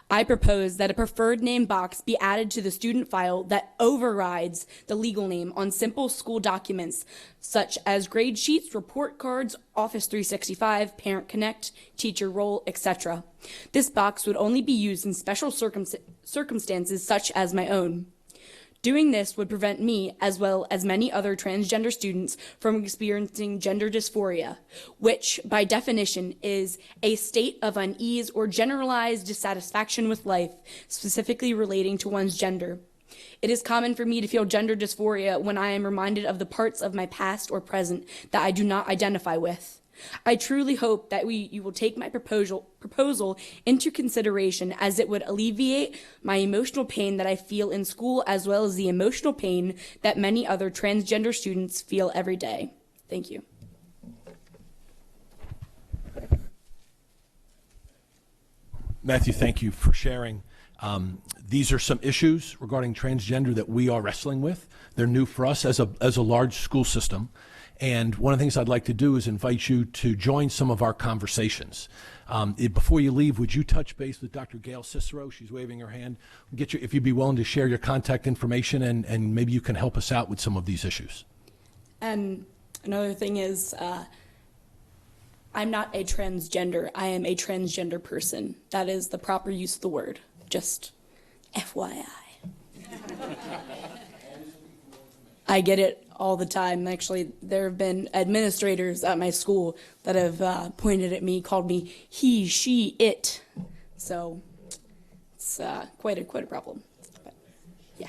Q: I propose that a preferred name box be added to the student file that overrides the legal name on simple school documents, such as grade sheets, report cards, Office 365, Parent Connect, Teacher Roll, etc. This box would only be used in special circumstances such as my own. Doing this would prevent me, as well as many other transgender students, from experiencing gender dysphoria, which, by definition, is a state of unease or generalized dissatisfaction with life, specifically relating to one's gender. It is common for me to feel gender dysphoria when I am reminded of the parts of my past or present that I do not identify with. I truly hope that you will take my proposal into consideration, as it would alleviate my emotional pain that I feel in school, as well as the emotional pain that many other transgender students feel every day. Thank you.
R: Matthew, thank you for sharing. These are some issues regarding transgender that we are wrestling with. They're new for us as a large school system. And one of the things I'd like to do is invite you to join some of our conversations. Before you leave, would you touch base with Dr. Gail Cicero? She's waving her hand. If you'd be willing to share your contact information, and maybe you can help us out with some of these issues.
Q: And another thing is, I'm not a transgender. I am a transgender person. That is the proper use of the word. Just FYI. I get it all the time. Actually, there have been administrators at my school that have pointed at me, called me he, she, it. So it's quite a problem. But, yeah.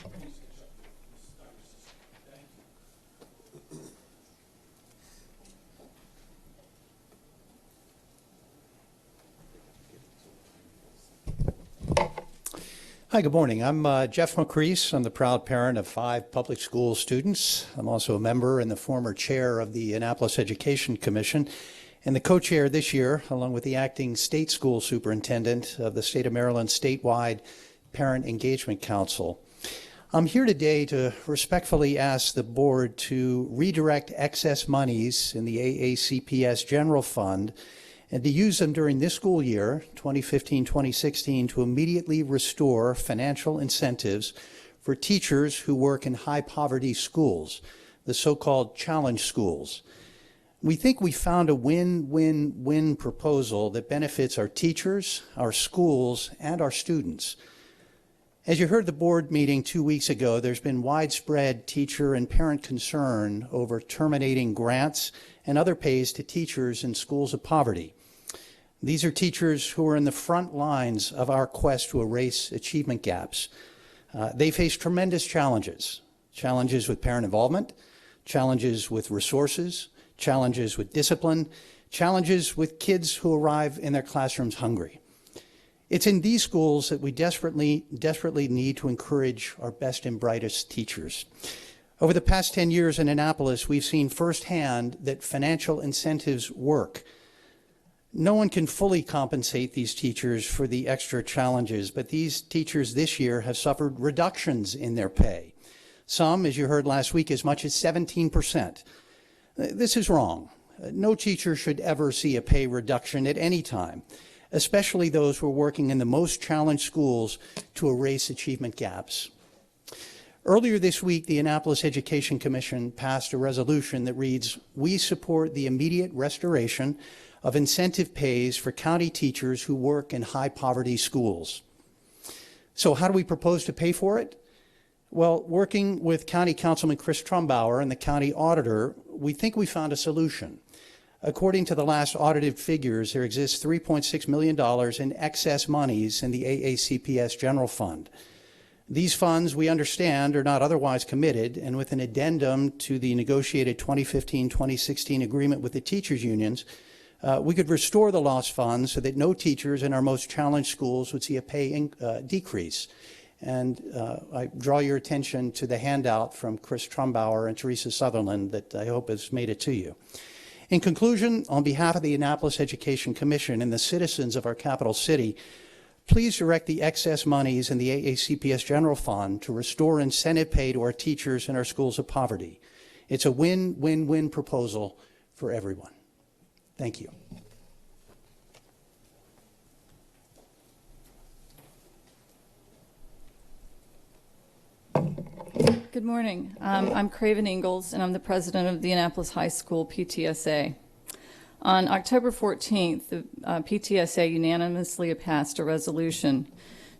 S: Hi, good morning. I'm Jeff McCrease. I'm the proud parent of 5 public school students. I'm also a member and the former chair of the Annapolis Education Commission and the co-chair this year, along with the acting state school superintendent of the State of Maryland statewide Parent Engagement Council. I'm here today to respectfully ask the board to redirect excess monies in the AACPS General Fund and to use them during this school year, 2015-2016, to immediately restore financial incentives for teachers who work in high-poverty schools, the so-called challenge schools. We think we found a win-win-win proposal that benefits our teachers, our schools, and our students. As you heard the board meeting 2 weeks ago, there's been widespread teacher and parent concern over terminating grants and other pays to teachers in schools of poverty. These are teachers who are in the front lines of our quest to erase achievement gaps. They face tremendous challenges with parent involvement, challenges with resources, challenges with discipline, challenges with kids who arrive in their classrooms hungry. It's in these schools that we desperately need to encourage our best and brightest teachers. Over the past 10 years in Annapolis, we've seen firsthand that financial incentives work. No one can fully compensate these teachers for the extra challenges, but these teachers this year have suffered reductions in their pay. Some, as you heard last week, as much as 17%. This is wrong. No teacher should ever see a pay reduction at any time, especially those who are working in the most challenged schools to erase achievement gaps. Earlier this week, the Annapolis Education Commission passed a resolution that reads, "We support the immediate restoration of incentive pays for county teachers who work in high-poverty schools." So how do we propose to pay for it? Well, working with County Councilman Chris Trumbauer and the county auditor, we think we found a solution. According to the last audited figures, there exists $3.6 million in excess monies in the AACPS General Fund. These funds, we understand, are not otherwise committed, and with an addendum to the negotiated 2015-2016 agreement with the teachers' unions, we could restore the lost funds so that no teachers in our most challenged schools would see a pay decrease. And I draw your attention to the handout from Chris Trumbauer and Teresa Sutherland that I hope has made it to you. In conclusion, on behalf of the Annapolis Education Commission and the citizens of our capital city, please direct the excess monies in the AACPS General Fund to restore incentive pay to our teachers in our schools of poverty. It's a win-win-win proposal for everyone. Thank you.
T: Good morning. I'm Craven Ingalls, and I'm the president of the Annapolis High School PTSA. On October 14th, the PTSA unanimously passed a resolution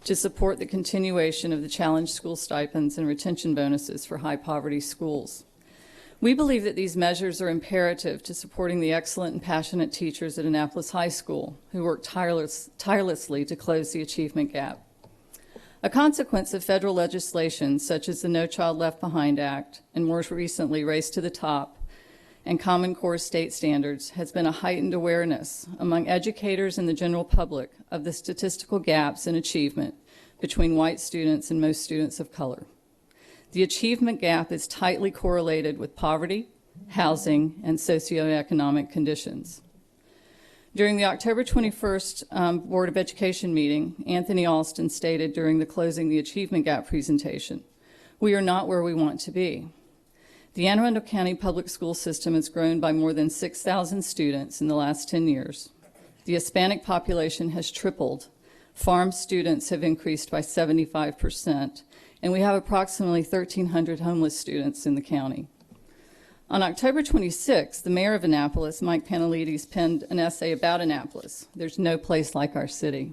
T: to support the continuation of the challenge school stipends and retention bonuses for high poverty schools. We believe that these measures are imperative to supporting the excellent and passionate teachers at Annapolis High School who work tirelessly to close the achievement gap. A consequence of federal legislation such as the No Child Left Behind Act and more recently Race to the Top and Common Core state standards has been a heightened awareness among educators and the general public of the statistical gaps in achievement between white students and most students of color. The achievement gap is tightly correlated with poverty, housing, and socioeconomic conditions. During the October 21st Board of Education meeting, Anthony Alston stated during the Closing the Achievement Gap presentation, "We are not where we want to be." The Anne Arundel County public school system has grown by more than 6,000 students in the last 10 years. The Hispanic population has tripled. Farm students have increased by 75%, and we have approximately 1,300 homeless students in the county. On October 26th, the mayor of Annapolis, Mike Panelides, penned an essay about Annapolis. There's no place like our city.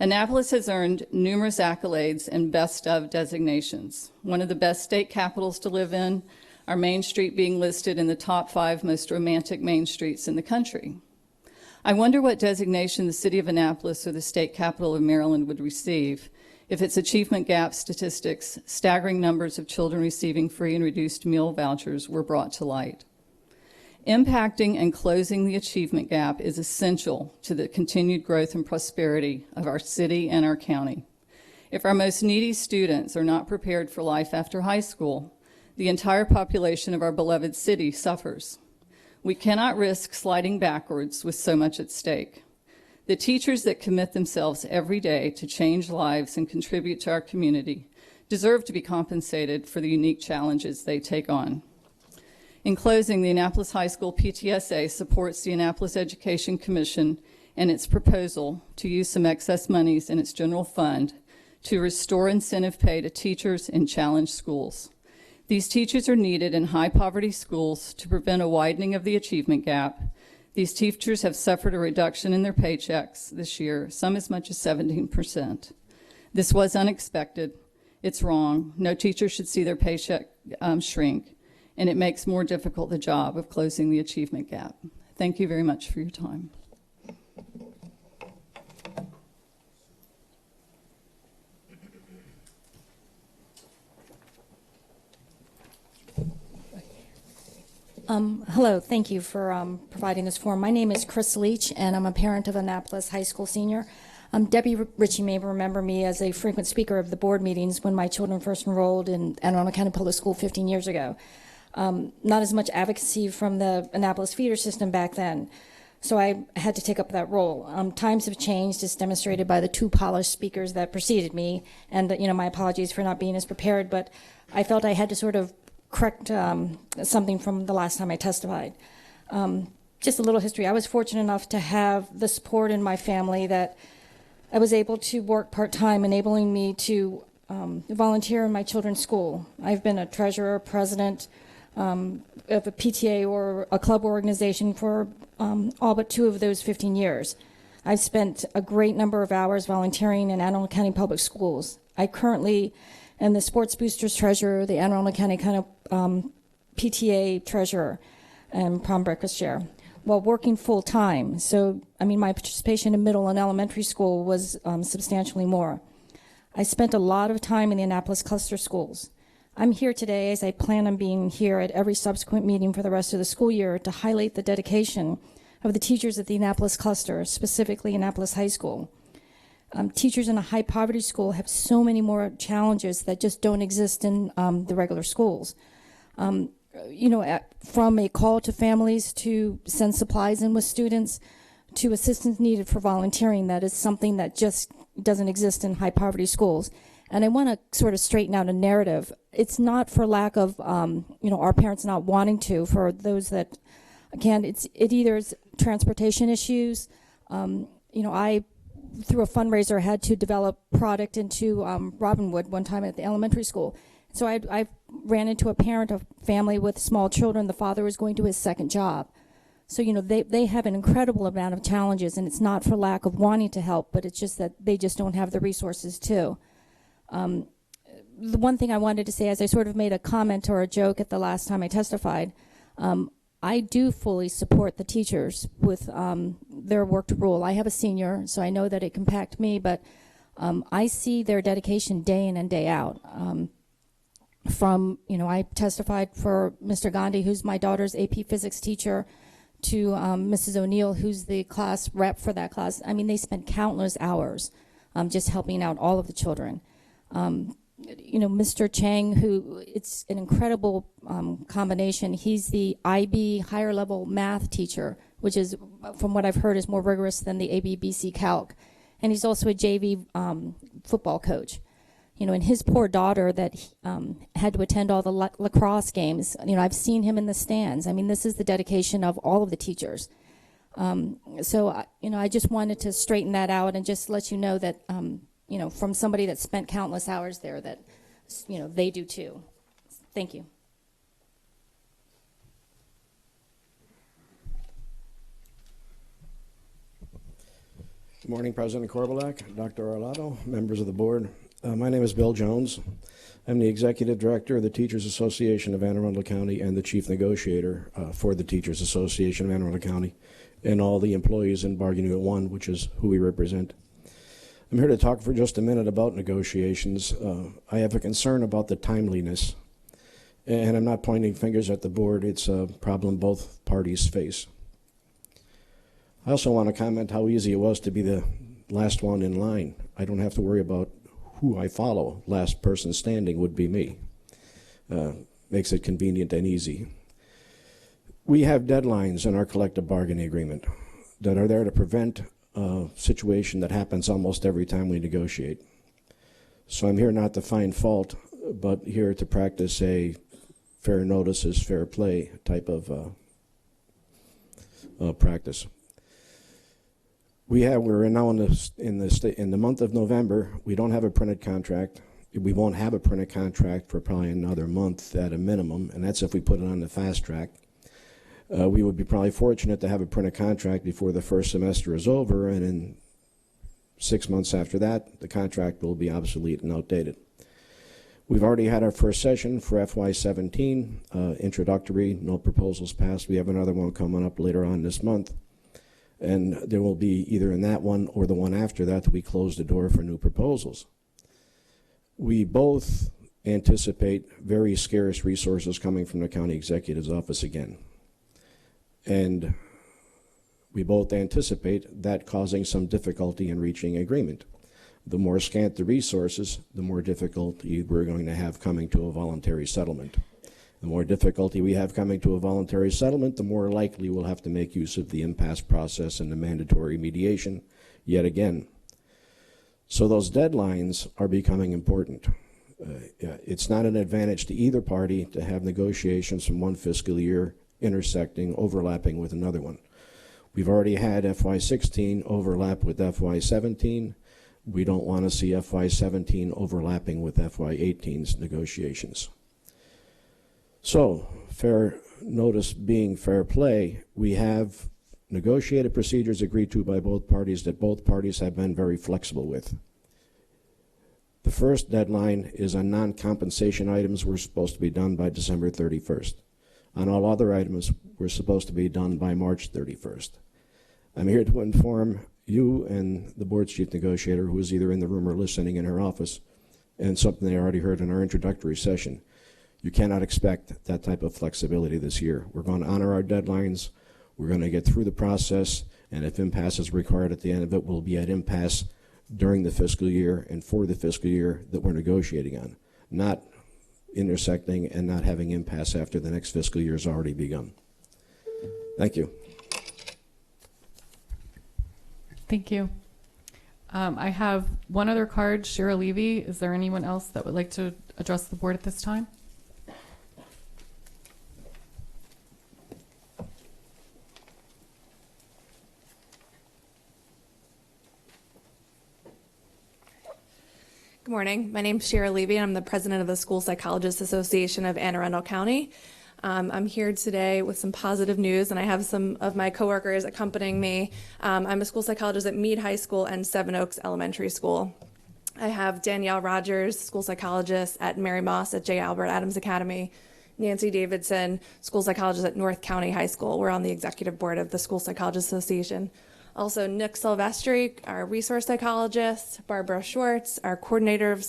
T: Annapolis has earned numerous accolades and best of designations. One of the best state capitals to live in, our Main Street being listed in the top 5 most romantic main streets in the country. I wonder what designation the city of Annapolis or the state capital of Maryland would receive if its achievement gap statistics, staggering numbers of children receiving free and reduced meal vouchers were brought to light. Impacting and closing the achievement gap is essential to the continued growth and prosperity of our city and our county. If our most needy students are not prepared for life after high school, the entire population of our beloved city suffers. We cannot risk sliding backwards with so much at stake. The teachers that commit themselves every day to change lives and contribute to our community deserve to be compensated for the unique challenges they take on. In closing, the Annapolis High School PTSA supports the Annapolis Education Commission and its proposal to use some excess monies in its general fund to restore incentive pay to teachers in challenged schools. These teachers are needed in high poverty schools to prevent a widening of the achievement gap. These teachers have suffered a reduction in their paychecks this year, some as much as 17%. This was unexpected. It's wrong. No teacher should see their paycheck shrink, and it makes more difficult the job of closing the achievement gap. Thank you very much for your time.
U: Hello, thank you for providing this forum. My name is Chris Leach, and I'm a parent of Annapolis High School senior. Debbie Ritchie may remember me as a frequent speaker of the board meetings when my children first enrolled in Anne Arundel County Public School 15 years ago. Not as much advocacy from the Annapolis feeder system back then, so I had to take up that role. Times have changed, as demonstrated by the 2 polished speakers that preceded me, and my apologies for not being as prepared, but I felt I had to sort of correct something from the last time I testified. Just a little history. I was fortunate enough to have the support in my family that I was able to work part-time, enabling me to volunteer in my children's school. I've been a treasurer, president of a PTA or a club organization for all but 2 of those 15 years. I've spent a great number of hours volunteering in Anne Arundel County Public Schools. I currently am the Sports Boosters treasurer, the Anne Arundel County PTA treasurer, and prom breakfast chair, while working full-time. So, my participation in middle and elementary school was substantially more. I spent a lot of time in the Annapolis cluster schools. I'm here today, as I plan on being here at every subsequent meeting for the rest of the school year, to highlight the dedication of the teachers at the Annapolis cluster, specifically Annapolis High School. teachers in a high poverty school have so many more challenges that just don't exist in the regular schools. From a call to families to send supplies in with students to assistance needed for volunteering, that is something that just doesn't exist in high poverty schools. And I want to sort of straighten out a narrative. It's not for lack of, our parents not wanting to. For those that can, it either is transportation issues. I, through a fundraiser, had to develop product into Robinwood one time at the elementary school. So I ran into a parent, a family with small children. The father was going to his second job. So, they have an incredible amount of challenges, and it's not for lack of wanting to help, but it's just that they just don't have the resources to. The one thing I wanted to say, as I sort of made a comment or a joke at the last time I testified, I do fully support the teachers with their work to rule. I have a senior, so I know that it can impact me, but I see their dedication day in and day out. I testified for Mr. Gandhi, who's my daughter's AP physics teacher, to Mrs. O'Neill, who's the class rep for that class. I mean, they spent countless hours just helping out all of the children. Mr. Chang, who, it's an incredible combination. He's the IB higher level math teacher, which is, from what I've heard, is more rigorous than the ABBC Calc. And he's also a JV football coach. And his poor daughter that had to attend all the lacrosse games, I've seen him in the stands. I mean, this is the dedication of all of the teachers. I just wanted to straighten that out and just let you know that, from somebody that spent countless hours there, that, they do too. Thank you.
D: Good morning, President Korbelak, Dr. Arlato, members of the board. My name is Bill Jones. I'm the Executive Director of the Teachers Association of Anne Arundel County and the Chief Negotiator for the Teachers Association of Anne Arundel County and all the employees in Bargaining Unit 1, which is who we represent. I'm here to talk for just a minute about negotiations. I have a concern about the timeliness, and I'm not pointing fingers at the board. It's a problem both parties face. I also want to comment how easy it was to be the last one in line. I don't have to worry about who I follow. Last person standing would be me. Makes it convenient and easy. We have deadlines in our collective bargaining agreement that are there to prevent a situation that happens almost every time we negotiate. So I'm here not to find fault, but here to practice a fair notice is fair play type of practice. We're now in the month of November. We don't have a printed contract. We won't have a printed contract for probably another month at a minimum, and that's if we put it on the fast track. We would be probably fortunate to have a printed contract before the first semester is over, and in 6 months after that, the contract will be obsolete and outdated. We've already had our first session for FY17, introductory, no proposals passed. We have another one coming up later on this month. And there will be either in that one or the one after that we close the door for new proposals. We both anticipate very scarce resources coming from the county executive's office again. And we both anticipate that causing some difficulty in reaching agreement. The more scant the resources, the more difficulty we're going to have coming to a voluntary settlement. The more difficulty we have coming to a voluntary settlement, the more likely we'll have to make use of the impasse process and the mandatory mediation yet again. So those deadlines are becoming important. It's not an advantage to either party to have negotiations from one fiscal year intersecting, overlapping with another one. We've already had FY16 overlap with FY17. We don't want to see FY17 overlapping with FY18's negotiations. So, fair notice being fair play, we have negotiated procedures agreed to by both parties that both parties have been very flexible with. The first deadline is on non-compensation items. We're supposed to be done by December 31st. On all other items, we're supposed to be done by March 31st. I'm here to inform you and the board's chief negotiator, who is either in the room or listening in her office, and something they already heard in our introductory session. You cannot expect that type of flexibility this year. We're going to honor our deadlines. We're going to get through the process, and if impasse is required at the end of it, we'll be at impasse during the fiscal year and for the fiscal year that we're negotiating on, not intersecting and not having impasse after the next fiscal year has already begun. Thank you.
A: Thank you. I have one other card, Shira Levy. Is there anyone else that would like to address the board at this time?
F: Good morning. My name is Shira Levy. I'm the president of the School Psychologists Association of Anne Arundel County. I'm here today with some positive news, and I have some of my coworkers accompanying me. I'm a school psychologist at Meade High School and Seven Oaks Elementary School. I have Danielle Rogers, school psychologist at Mary Moss at J. Albert Adams Academy. Nancy Davidson, school psychologist at North County High School. We're on the executive board of the School Psychologists Association. Also, Nick Silvestri, our resource psychologist, Barbara Schwartz, our coordinator of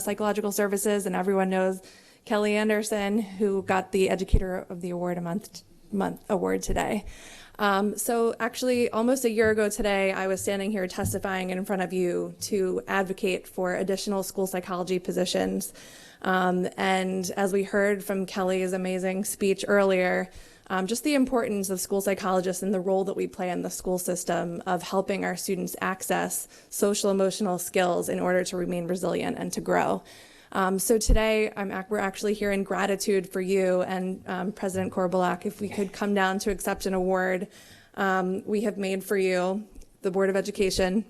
F: psychological services, and everyone knows Kelly Anderson, who got the Educator of the Award month award today. So actually, almost a year ago today, I was standing here testifying in front of you to advocate for additional school psychology positions. And as we heard from Kelly's amazing speech earlier, just the importance of school psychologists and the role that we play in the school system of helping our students access social emotional skills in order to remain resilient and to grow. So today, we're actually here in gratitude for you and President Korbelak. If we could come down to accept an award we have made for you, the Board of Education.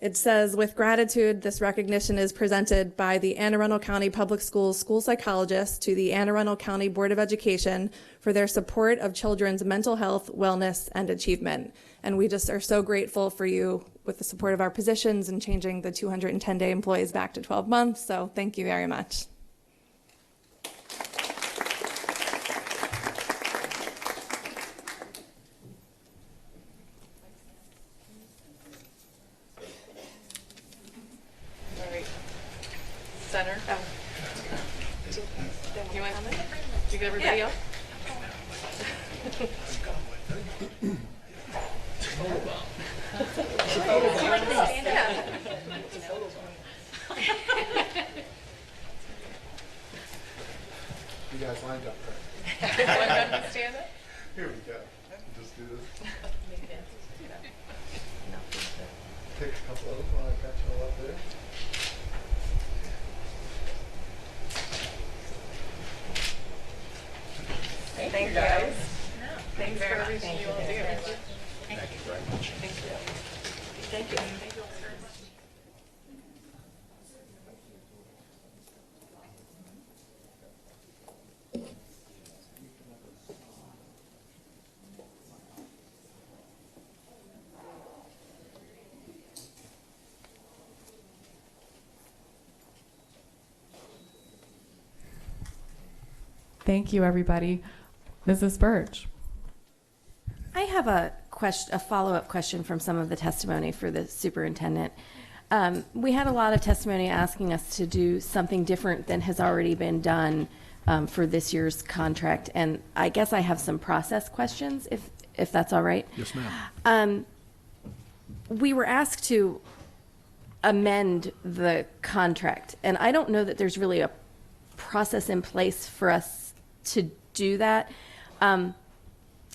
F: It says, with gratitude, this recognition is presented by the Anne Arundel County Public Schools school psychologists to the Anne Arundel County Board of Education for their support of children's mental health, wellness, and achievement. And we just are so grateful for you with the support of our positions and changing the 210-day employees back to 12 months. So thank you very much.
G: Center. Oh. You want to you get everybody else?
E: You guys lined up right.
G: Stand up.
E: Here we go. Just do this. Take a couple of them while I got you all up there.
G: Thank you guys. Thanks for everything you all do.
R: Thank you very much.
G: Thank you. Thank you. Thank you all very much.
A: Thank you, everybody. Mrs. Burge.
I: I have a follow-up question from some of the testimony for the superintendent. We had a lot of testimony asking us to do something different than has already been done for this year's contract, and I guess I have some process questions, if that's all right.
R: Yes, ma'am.
I: We were asked to amend the contract, and I don't know that there's really a process in place for us to do that.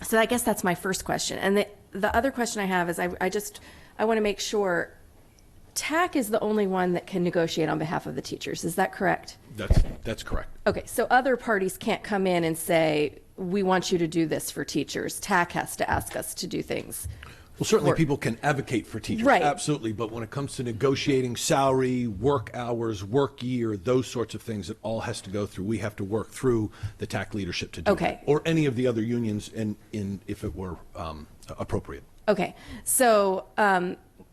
I: So I guess that's my first question. And the other question I have is I want to make sure TAC is the only one that can negotiate on behalf of the teachers. Is that correct?
R: That's correct.
I: Okay, so other parties can't come in and say, we want you to do this for teachers. TAC has to ask us to do things.
R: Well, certainly people can advocate for teachers,
I: right.
R: Absolutely. But when it comes to negotiating salary, work hours, work year, those sorts of things, it all has to go through. We have to work through the TAC leadership to do that, or any of the other unions, in if it were appropriate.
I: Okay, so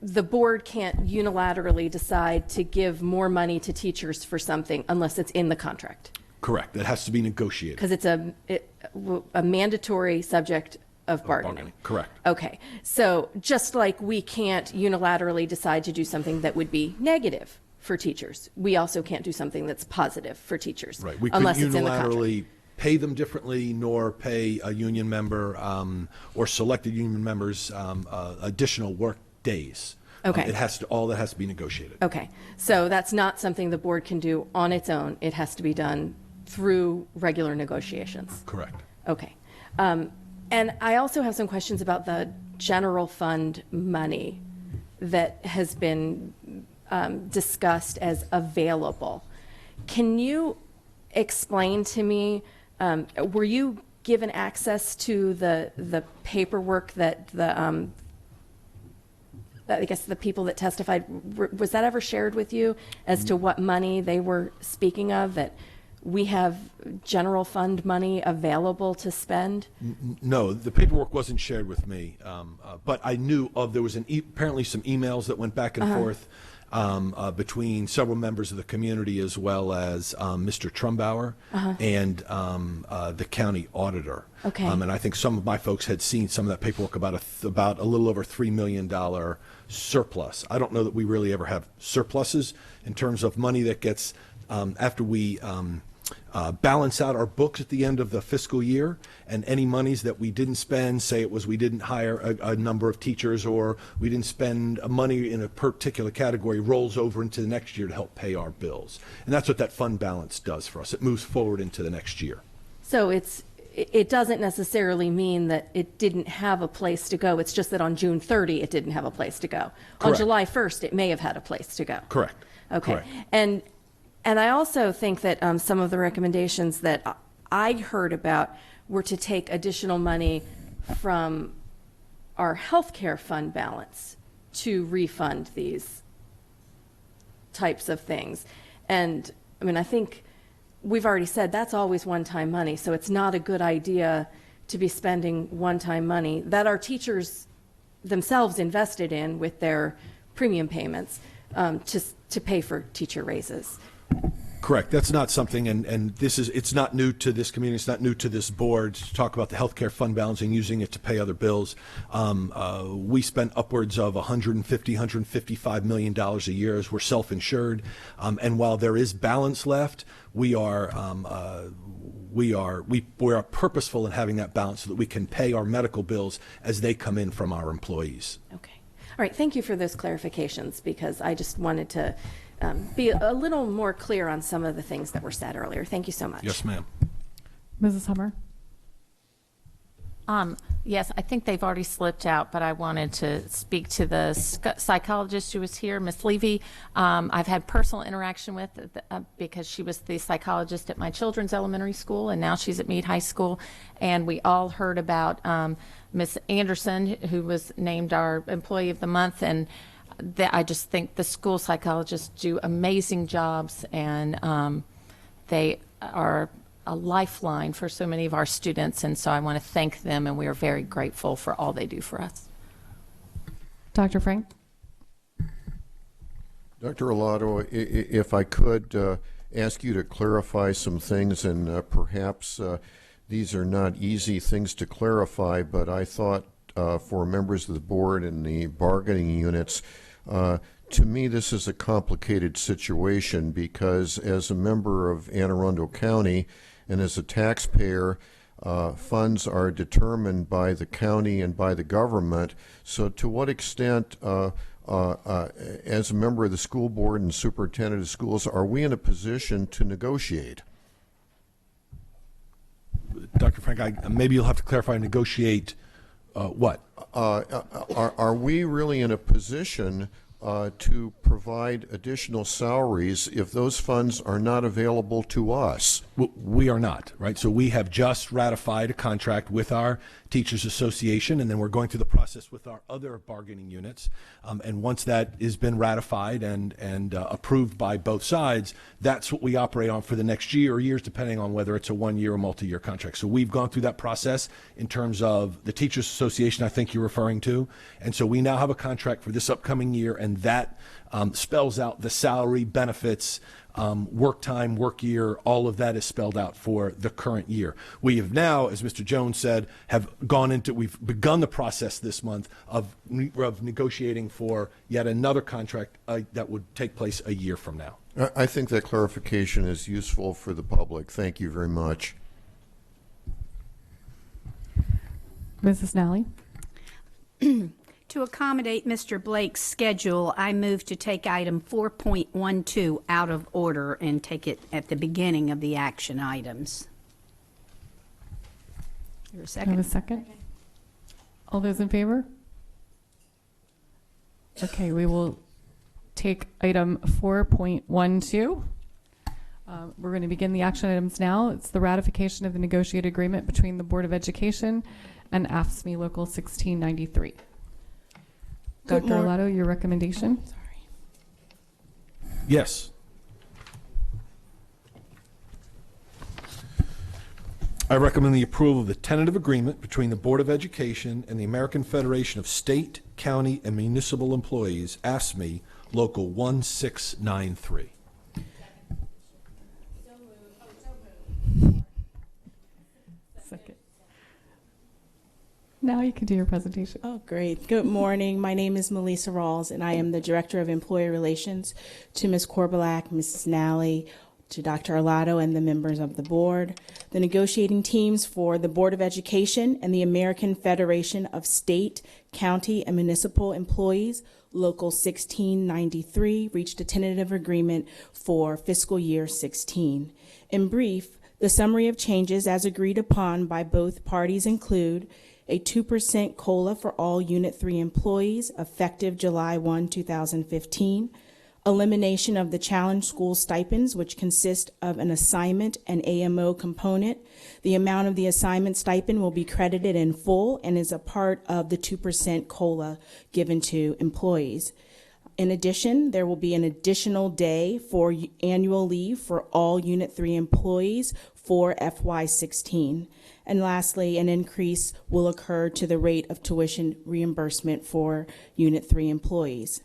I: the board can't unilaterally decide to give more money to teachers for something unless it's in the contract.
R: Correct. That has to be negotiated.
I: Because it's a mandatory subject of bargaining.
R: Correct.
I: Okay, so just like we can't unilaterally decide to do something that would be negative for teachers, we also can't do something that's positive for teachers.
R: Right. We
I: unless
R: couldn't
I: it's in the contract.
R: unilaterally pay them differently, nor pay a union member or selected union members additional work days.
I: Okay.
R: All that has to be negotiated.
I: Okay, so that's not something the board can do on its own. It has to be done through regular negotiations.
R: Correct.
I: Okay. And I also have some questions about the general fund money that has been discussed as available. Can you explain to me, were you given access to the paperwork that I guess the people that testified, was that ever shared with you as to what money they were speaking of, that we have general fund money available to spend?
R: No, the paperwork wasn't shared with me, but I knew of, there was apparently some emails that went back and forth between several members of the community, as well as Mr. Trumbauer and the county auditor.
I: Okay.
R: And I think some of my folks had seen some of that paperwork about a little over $3 million surplus. I don't know that we really ever have surpluses in terms of money that gets, after we balance out our books at the end of the fiscal year, and any monies that we didn't spend, say it was we didn't hire a number of teachers, or we didn't spend money in a particular category, rolls over into the next year to help pay our bills. And that's what that fund balance does for us. It moves forward into the next year.
I: So it doesn't necessarily mean that it didn't have a place to go. It's just that on June 30, it didn't have a place to go.
R: Correct.
I: On July 1st, it may have had a place to go.
R: Correct.
I: Okay.
R: Correct.
I: And I also think that some of the recommendations that I heard about were to take additional money from our healthcare fund balance to refund these types of things. And I mean, I think we've already said that's always one-time money, so it's not a good idea to be spending one-time money that our teachers themselves invested in with their premium payments to pay for teacher raises.
R: Correct. That's not something, and it's not new to this community. It's not new to this board to talk about the healthcare fund balance and using it to pay other bills. We spent upwards of $155 million a year as we're self-insured. And while there is balance left, we are purposeful in having that balance so that we can pay our medical bills as they come in from our employees.
I: Okay. All right. Thank you for those clarifications, because I just wanted to be a little more clear on some of the things that were said earlier. Thank you so much.
R: Yes, ma'am.
A: Mrs. Hummer?
M: Yes, I think they've already slipped out, but I wanted to speak to the psychologist who was here, Ms. Levy. I've had personal interaction with because she was the psychologist at my children's elementary school, and now she's at Meade High School. And we all heard about Ms. Anderson, who was named our Employee of the Month, and I just think the school psychologists do amazing jobs, and they are a lifeline for so many of our students, and so I want to thank them, and we are very grateful for all they do for us.
A: Dr. Frank?
N: Dr. Alato, if I could ask you to clarify some things, and perhaps these are not easy things to clarify, but I thought for members of the board and the bargaining units, to me this is a complicated situation, because as a member of Anne Arundel County and as a taxpayer, funds are determined by the county and by the government. So to what extent, as a member of the school board and superintendent of schools, are we in a position to negotiate?
R: Dr. Frank, maybe you'll have to clarify, negotiate what?
N: Are we really in a position to provide additional salaries if those funds are not available to us?
R: We are not, right? So we have just ratified a contract with our Teachers Association, and then we're going through the process with our other bargaining units. And once that has been ratified and approved by both sides, that's what we operate on for the next year or years, depending on whether it's a one-year or multi-year contract. So we've gone through that process in terms of the Teachers Association, I think you're referring to. And so we now have a contract for this upcoming year, and that spells out the salary, benefits, work time, work year, all of that is spelled out for the current year. We have now, as Mr. Jones said, we've begun the process this month of negotiating for yet another contract that would take place a year from now.
N: I think that clarification is useful for the public. Thank you very much.
A: Mrs. Nally?
K: To accommodate Mr. Blake's schedule, I move to take item 4.12 out of order and take it at the beginning of the action items. Is there a
A: Do I have
K: second?
A: a second? All those in favor? Okay, we will take item 4.12. We're going to begin the action items now. It's the ratification of the negotiated agreement between the Board of Education and AFSCME Local 1693.
C: Good
A: Dr. Arlato, your recommendation?
R: Yes. I recommend the approval of the tentative agreement between the Board of Education and the American Federation of State, County, and Municipal Employees, AFSCME, Local 1693.
A: Second. Now you can do your presentation.
C: Oh, great. Good morning. My name is Melissa Rawls, and I am the Director of Employee Relations. To Ms. Korbelak, Mrs. Nally, to Dr. Arlato, and the members of the board. The negotiating teams for the Board of Education and the American Federation of State, County, and Municipal Employees, Local 1693, reached a tentative agreement for fiscal year 16. In brief, the summary of changes as agreed upon by both parties include a 2% COLA for all Unit 3 employees effective July 1, 2015, elimination of the challenge school stipends, which consist of an assignment and AMO component. The amount of the assignment stipend will be credited in full and is a part of the 2% COLA given to employees. In addition, there will be an additional day for annual leave for all Unit 3 employees for FY16. And lastly, an increase will occur to the rate of tuition reimbursement for Unit 3 employees.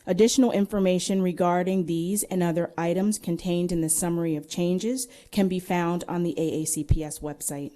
C: Additional information regarding these and other items contained in the summary of changes can be found on the AACPS website.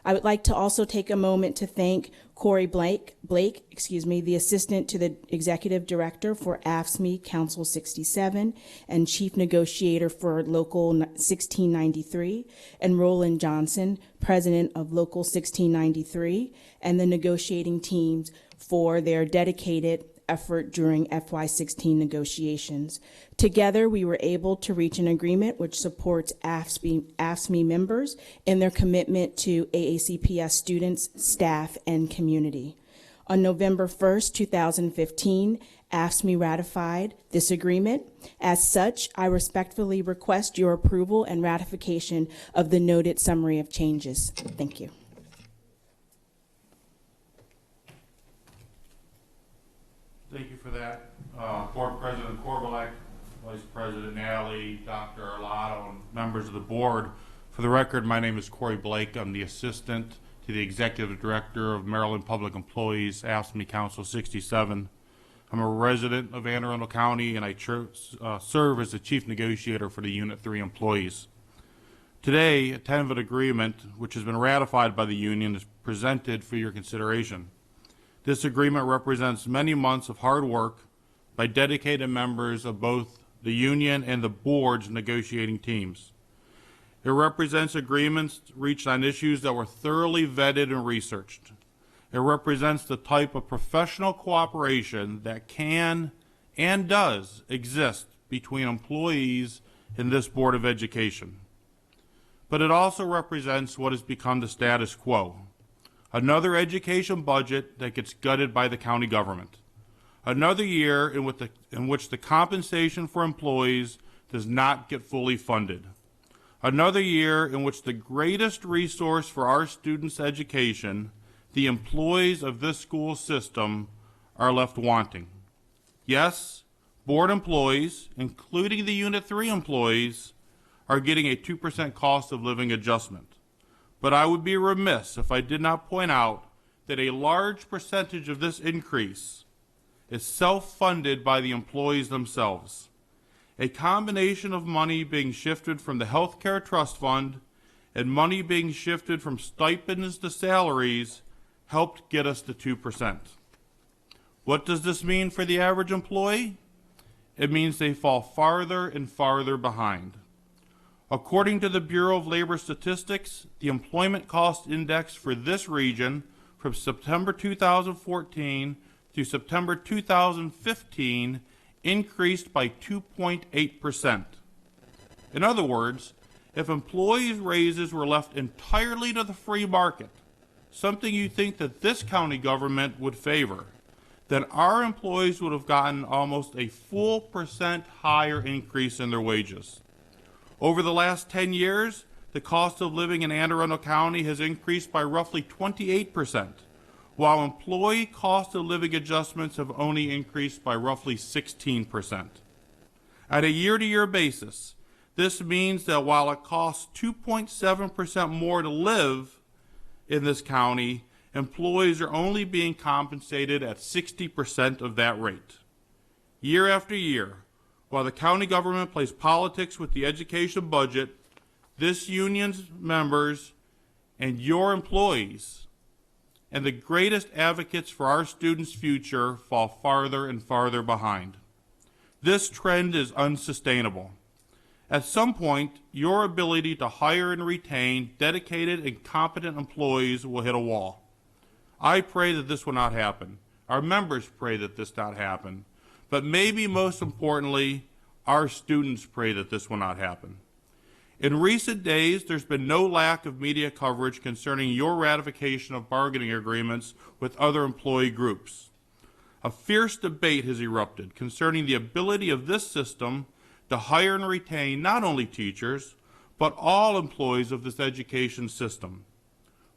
C: I would like to also take a moment to thank Corey Blake, the Assistant to the Executive Director for AFSCME Council 67 and Chief Negotiator for Local 1693, and Roland Johnson, President of Local 1693, and the negotiating teams for their dedicated effort during FY16 negotiations. Together, we were able to reach an agreement which supports AFSCME members in their commitment to AACPS students, staff, and community. On November 1st, 2015, AFSCME ratified this agreement. As such, I respectfully request your approval and ratification of the noted summary of changes. Thank you.
V: Thank you for that. Board President Korbelak, Vice President Nally, Dr. Arlato, and members of the board. For the record, my name is Corey Blake. I'm the Assistant to the Executive Director of Maryland Public Employees, AFSCME Council 67. I'm a resident of Anne Arundel County, and I serve as the Chief Negotiator for the Unit 3 employees. Today, a tentative agreement, which has been ratified by the union, is presented for your consideration. This agreement represents many months of hard work by dedicated members of both the union and the board's negotiating teams. It represents agreements reached on issues that were thoroughly vetted and researched. It represents the type of professional cooperation that can and does exist between employees in this Board of Education. But it also represents what has become the status quo. Another education budget that gets gutted by the county government. Another year in which the compensation for employees does not get fully funded. Another year in which the greatest resource for our students' education, the employees of this school system, are left wanting. Yes, board employees, including the Unit 3 employees, are getting a 2% cost of living adjustment. But I would be remiss if I did not point out that a large percentage of this increase is self-funded by the employees themselves. A combination of money being shifted from the Healthcare Trust Fund and money being shifted from stipends to salaries helped get us to 2%. What does this mean for the average employee? It means they fall farther and farther behind. According to the Bureau of Labor Statistics, the employment cost index for this region from September 2014 through September 2015 increased by 2.8%. In other words, if employees' raises were left entirely to the free market, something you think that this county government would favor, then our employees would have gotten almost a full % higher increase in their wages. Over the last 10 years, the cost of living in Anne Arundel County has increased by roughly 28%, while employee cost of living adjustments have only increased by roughly 16%. At a year-to-year basis, this means that while it costs 2.7% more to live in this county, employees are only being compensated at 60% of that rate. Year after year, while the county government plays politics with the education budget, this union's members and your employees and the greatest advocates for our students' future fall farther and farther behind. This trend is unsustainable. At some point, your ability to hire and retain dedicated and competent employees will hit a wall. I pray that this will not happen. Our members pray that this not happen. But maybe most importantly, our students pray that this will not happen. In recent days, there's been no lack of media coverage concerning your ratification of bargaining agreements with other employee groups. A fierce debate has erupted concerning the ability of this system to hire and retain not only teachers, but all employees of this education system.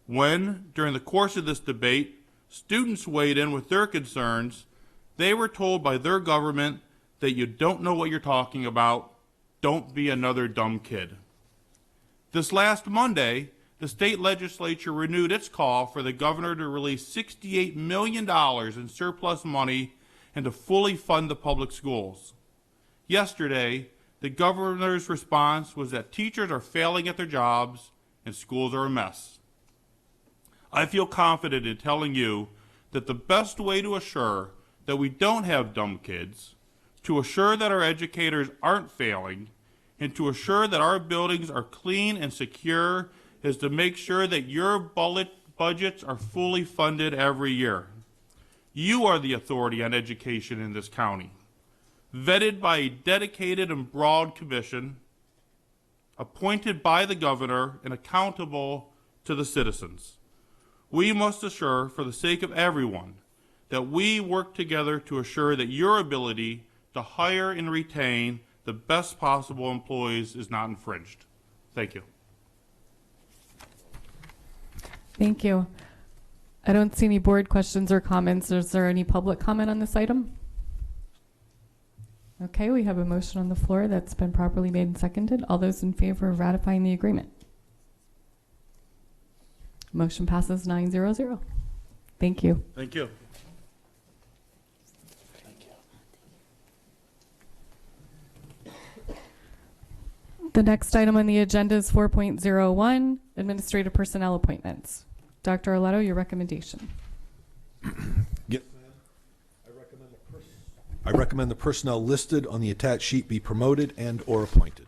V: When, during the course of this debate, students weighed in with their concerns, they were told by their government that you don't know what you're talking about, don't be another dumb kid. This last Monday, the state legislature renewed its call for the governor to release $68 million in surplus money and to fully fund the public schools. Yesterday, the governor's response was that teachers are failing at their jobs and schools are a mess. I feel confident in telling you that the best way to assure that we don't have dumb kids, to assure that our educators aren't failing, and to assure that our buildings are clean and secure is to make sure that your budgets are fully funded every year. You are the authority on education in this county, vetted by a dedicated and broad commission, appointed by the governor and accountable to the citizens. We must assure, for the sake of everyone, that we work together to assure that your ability to hire and retain the best possible employees is not infringed. Thank you.
A: Thank you. I don't see any board questions or comments. Is there any public comment on this item? Okay, we have a motion on the floor that's been properly made and seconded. All those in favor of ratifying the agreement? Motion passes 9-0-0. Thank you.
V: Thank you.
A: The next item on the agenda is 4.01, Administrative Personnel Appointments. Dr. Arlato, your recommendation.
R: I recommend the personnel listed on the attached sheet be promoted and or appointed.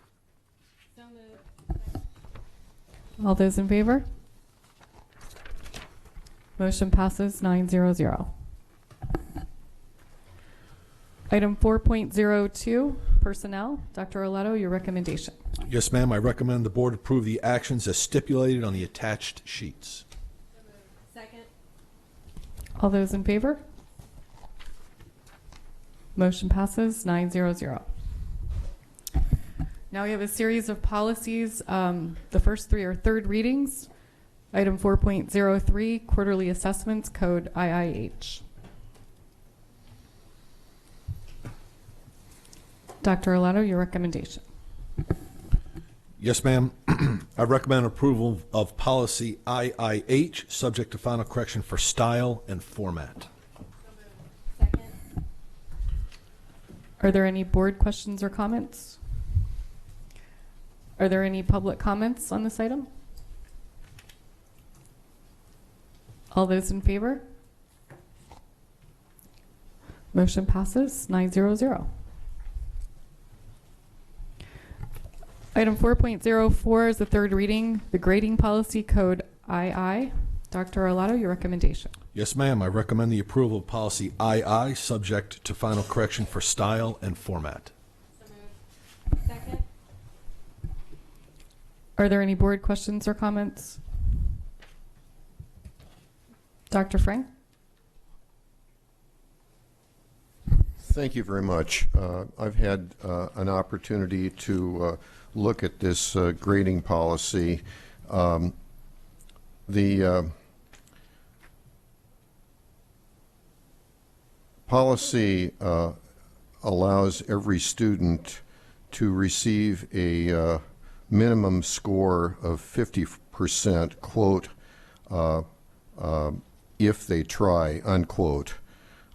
A: All those in favor? Motion passes 9-0-0. Item 4.02, Personnel. Dr. Arlato, your recommendation.
R: Yes, ma'am. I recommend the board approve the actions as stipulated on the attached sheets.
A: Second. All those in favor? Motion passes 9-0-0. Now we have a series of policies. The first three are third readings. Item 4.03, Quarterly Assessments, Code IIH. Dr. Arlato, your recommendation.
R: Yes, ma'am. I recommend approval of policy IIH, subject to final correction for style and format.
A: Are there any board questions or comments? Are there any public comments on this item? All those in favor? Motion passes 9-0-0. Item 4.04 is the third reading, the Grading Policy Code II. Dr. Arlato, your recommendation.
R: Yes, ma'am. I recommend the approval of policy II, subject to final correction for style and format.
A: Second. Are there any board questions or comments? Dr. Frank?
N: Thank you very much. I've had an opportunity to look at this grading policy. The policy allows every student to receive a minimum score of 50%, quote, if they try, unquote,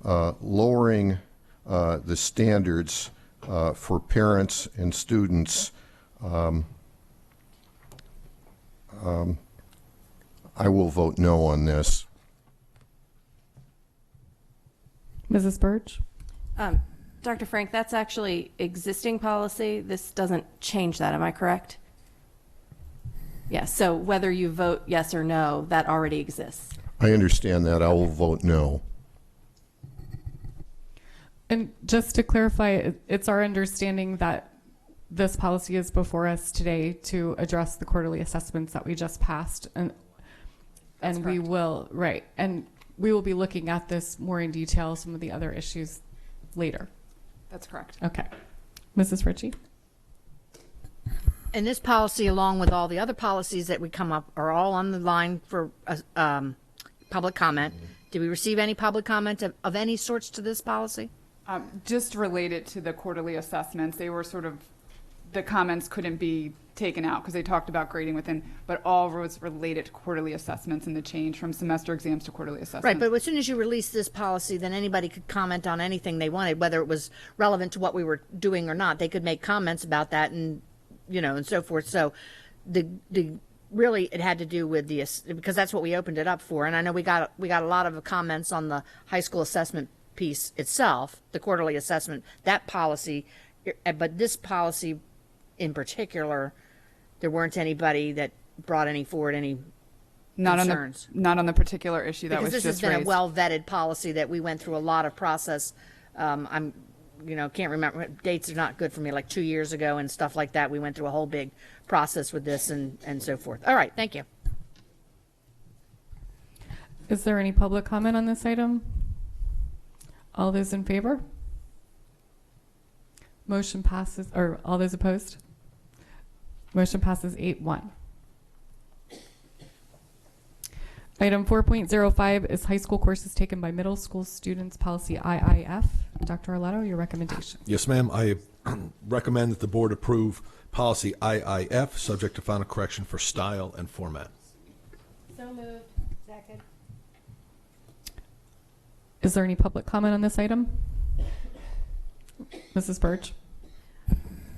N: lowering the standards for parents and students. I will vote no on this.
A: Mrs. Burge?
I: Dr. Frank, that's actually existing policy. This doesn't change that, am I correct? Yes, so whether you vote yes or no, that already exists.
N: I understand that. I will vote no.
A: And just to clarify, it's our understanding that this policy is before us today to address the quarterly assessments that we just passed, and we will, right, and we will be looking at this more in detail, some of the other issues later.
H: That's correct.
A: Okay. Mrs. Ritchie?
J: And this policy, along with all the other policies that we come up, are all on the line for public comment. Did we receive any public comment of any sorts to this policy?
H: Just related to the quarterly assessments, they were sort of, the comments couldn't be taken out because they talked about grading within, but all was related to quarterly assessments and the change from semester exams to quarterly assessments.
J: Right, but as soon as you release this policy, then anybody could comment on anything they wanted, whether it was relevant to what we were doing or not. They could make comments about that and, you know, and so forth. So the really it had to do with the, because that's what we opened it up for. And I know we got a lot of comments on the high school assessment piece itself, the quarterly assessment, that policy, but this policy in particular, there weren't anybody that brought any forward any concerns.
H: Not on the particular issue that
J: because
H: was just
J: this has been
H: raised.
J: a well-vetted policy that we went through a lot of process. I'm, can't remember, dates are not good for me, like 2 years ago and stuff like that. We went through a whole big process with this and so forth. All right, thank you.
A: Is there any public comment on this item? All those in favor? Motion passes, or all those opposed? Motion passes 8-1. Item 4.05 is high school courses taken by middle school students, policy IIF. Dr. Arlato, your recommendation.
R: Yes, ma'am. I recommend that the board approve policy IIF, subject to final correction for style and format.
U: So moved. Second.
A: Is there any public comment on this item? Mrs. Birch?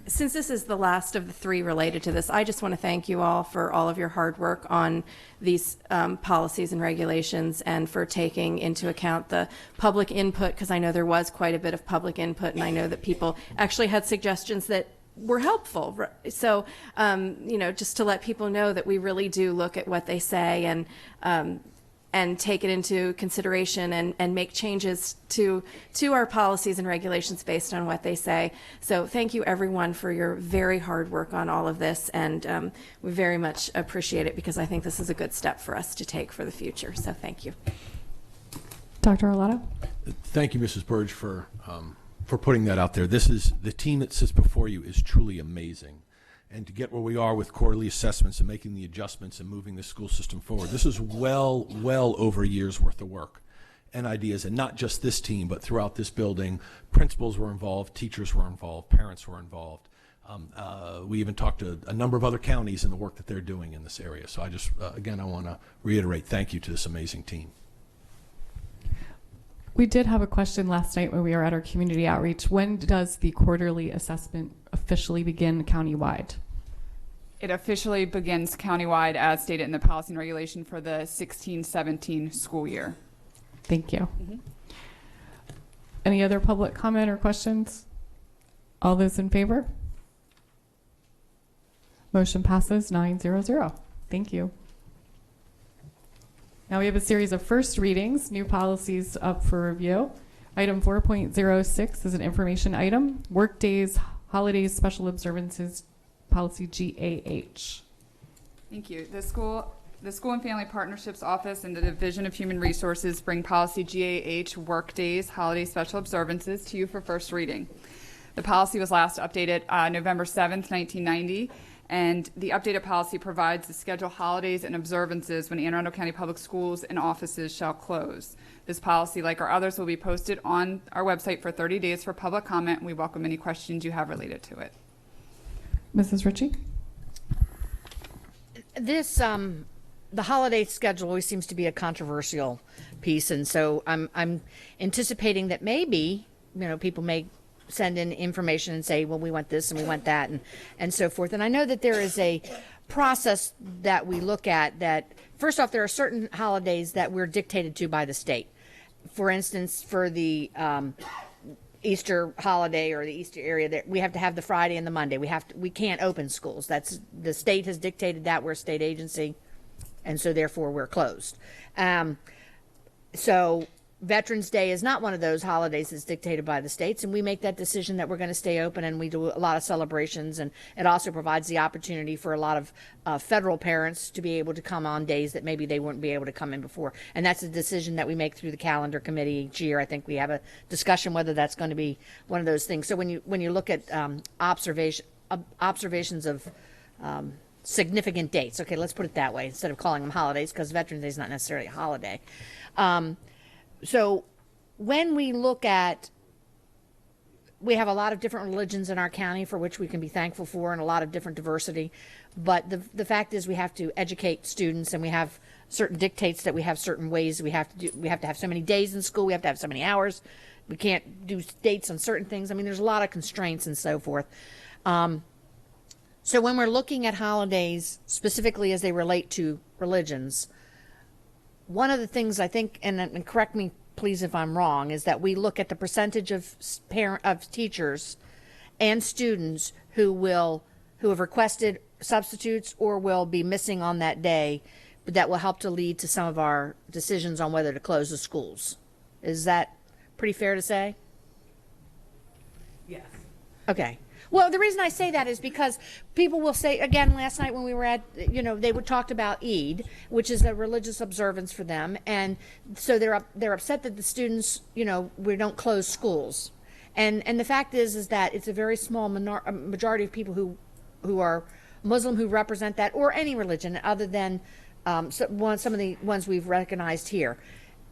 I: Since this is the last of the three related to this, I just want to thank you all for all of your hard work on these policies and regulations and for taking into account the public input, because I know there was quite a bit of public input, and I know that people actually had suggestions that were helpful. So, just to let people know that we really do look at what they say and take it into consideration and make changes to our policies and regulations based on what they say. So thank you everyone for your very hard work on all of this, and we very much appreciate it because I think this is a good step for us to take for the future. So thank you.
A: Dr. Arlato?
R: Thank you, Mrs. Burge, for putting that out there. This is, the team that sits before you is truly amazing. And to get where we are with quarterly assessments and making the adjustments and moving the school system forward, this is well over a year's worth of work and ideas, and not just this team, but throughout this building. Principals were involved, teachers were involved, parents were involved. We even talked to a number of other counties in the work that they're doing in this area. So I just, again, I want to reiterate thank you to this amazing team.
A: We did have a question last night when we were at our community outreach. When does the quarterly assessment officially begin countywide?
H: It officially begins countywide as stated in the policy and regulation for the 16-17 school year.
A: Thank you. Any other public comment or questions? All those in favor? Motion passes 9-0-0. Thank you. Now we have a series of first readings, new policies up for review. Item 4.06 is an information item, work days, holidays, special observances, policy GAH.
H: Thank you. The School and Family Partnerships Office and the Division of Human Resources bring policy GAH, work days, holiday special observances, to you for first reading. The policy was last updated November 7th, 1990, and the updated policy provides the scheduled holidays and observances when Anne Arundel County Public Schools and offices shall close. This policy, like our others, will be posted on our website for 30 days for public comment, and we welcome any questions you have related to it.
A: Mrs. Ritchie?
J: This, the holiday schedule always seems to be a controversial piece, and so I'm anticipating that maybe, people may send in information and say, well, we want this and we want that and so forth. And I know that there is a process that we look at that, first off, there are certain holidays that we're dictated to by the state. For instance, for the Easter holiday or the Easter area, that we have to have the Friday and the Monday. We can't open schools. That's the state has dictated that. We're a state agency, and so therefore we're closed. So Veterans Day is not one of those holidays that's dictated by the states, and we make that decision that we're going to stay open, and we do a lot of celebrations, and it also provides the opportunity for a lot of federal parents to be able to come on days that maybe they wouldn't be able to come in before. And that's a decision that we make through the calendar committee each year. I think we have a discussion whether that's going to be one of those things. So when you look at observations of significant dates, okay, let's put it that way, instead of calling them holidays, because Veterans Day is not necessarily a holiday. So when we look at, we have a lot of different religions in our county for which we can be thankful for, and a lot of different diversity. But the fact is we have to educate students, and we have certain dictates that we have certain ways we have to do. We have to have so many days in school. We have to have so many hours. We can't do dates on certain things. I mean, there's a lot of constraints and so forth. So when we're looking at holidays, specifically as they relate to religions, one of the things I think, and correct me please if I'm wrong, is that we look at the percentage of teachers and students who have requested substitutes or will be missing on that day, but that will help to lead to some of our decisions on whether to close the schools. Is that pretty fair to say?
B: Yes.
J: Okay. Well, the reason I say that is because people will say, again, last night when we were at, they would talked about Eid, which is a religious observance for them, and so they're upset that the students, we don't close schools, and the fact is that it's a very small majority of people who are Muslim who represent that, or any religion other than some of the ones we've recognized here.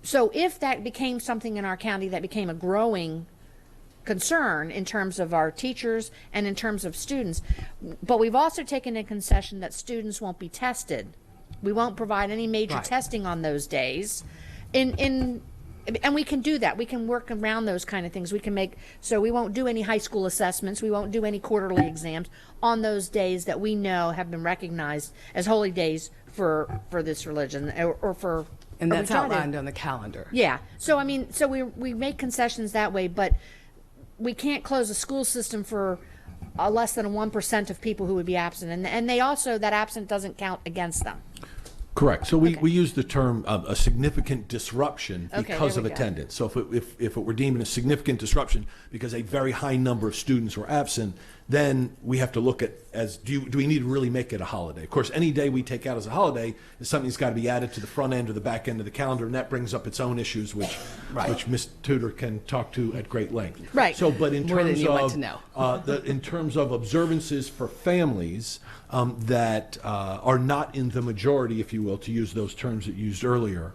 J: So if that became something in our county that became a growing concern in terms of our teachers and in terms of students, but we've also taken a concession that students won't be tested. We won't provide any major testing on those days. And we can do that. We can work around those kind of things. So we won't do any high school assessments. We won't do any quarterly exams on those days that we know have been recognized as holy days for this religion or for.
B: And that's outlined on the calendar.
J: Yeah. So we make concessions that way, but we can't close a school system for less than 1% of people who would be absent, and they also, that absent doesn't count against them.
R: Correct. So we use the term a significant disruption because of
J: there we go.
R: attendance. So if it were deemed a significant disruption because a very high number of students were absent, then we have to look at do we need to really make it a holiday? Of course, any day we take out as a holiday is something that's got to be added to the front end or the back end of the calendar, and that brings up its own issues, which Ms. Tudor can talk to at great length.
J: Right.
R: So, but in
B: More than
R: terms
B: you want
R: of
B: to know.
R: in terms of observances for families that are not in the majority, if you will, to use those terms that you used earlier,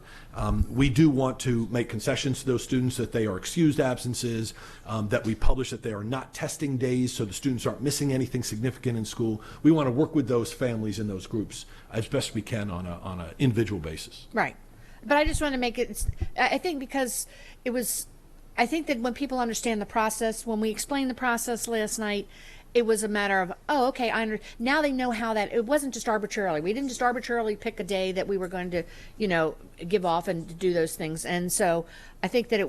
R: we do want to make concessions to those students that they are excused absences, that we publish that they are not testing days, so the students aren't missing anything significant in school. We want to work with those families and those groups as best we can on an individual basis.
J: Right. But I just want to make it, I think because I think that when people understand the process, when we explained the process last night, it was a matter of, oh, okay, now they know how that, it wasn't just arbitrarily. We didn't just arbitrarily pick a day that we were going to, give off and do those things. And so I think that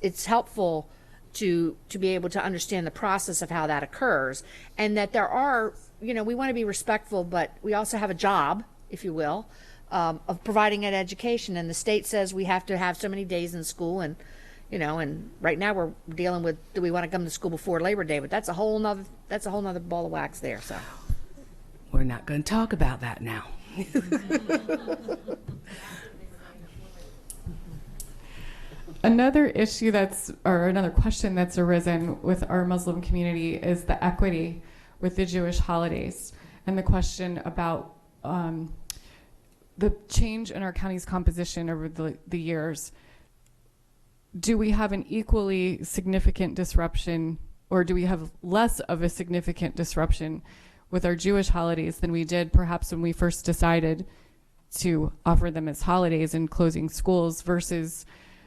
J: it's helpful to be able to understand the process of how that occurs, and that there are, we want to be respectful, but we also have a job, if you will, of providing an education. And the state says we have to have so many days in school, and and right now we're dealing with, do we want to come to school before Labor Day? But that's a whole nother ball of wax there. So
B: We're not going to talk about that now.
A: Another issue or another question that's arisen with our Muslim community is the equity with the Jewish holidays, and the question about the change in our county's composition over the years. Do we have an equally significant disruption, or do we have less of a significant disruption with our Jewish holidays than we did perhaps when we first decided to offer them as holidays and closing schools, versus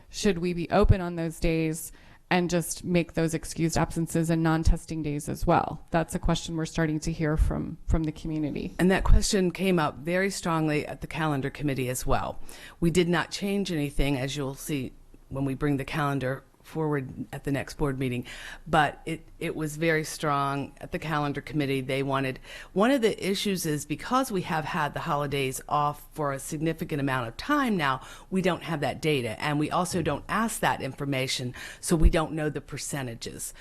A: should we be open on those days and just make those excused absences and non-testing days as well? That's a question we're starting to hear from the community.
B: And that question came up very strongly at the calendar committee as well. We did not change anything, as you'll see when we bring the calendar forward at the next board meeting, but it was very strong at the calendar committee. They wanted, one of the issues is because we have had the holidays off for a significant amount of time now, we don't have that data, and we also don't ask that information, so we don't know the percentages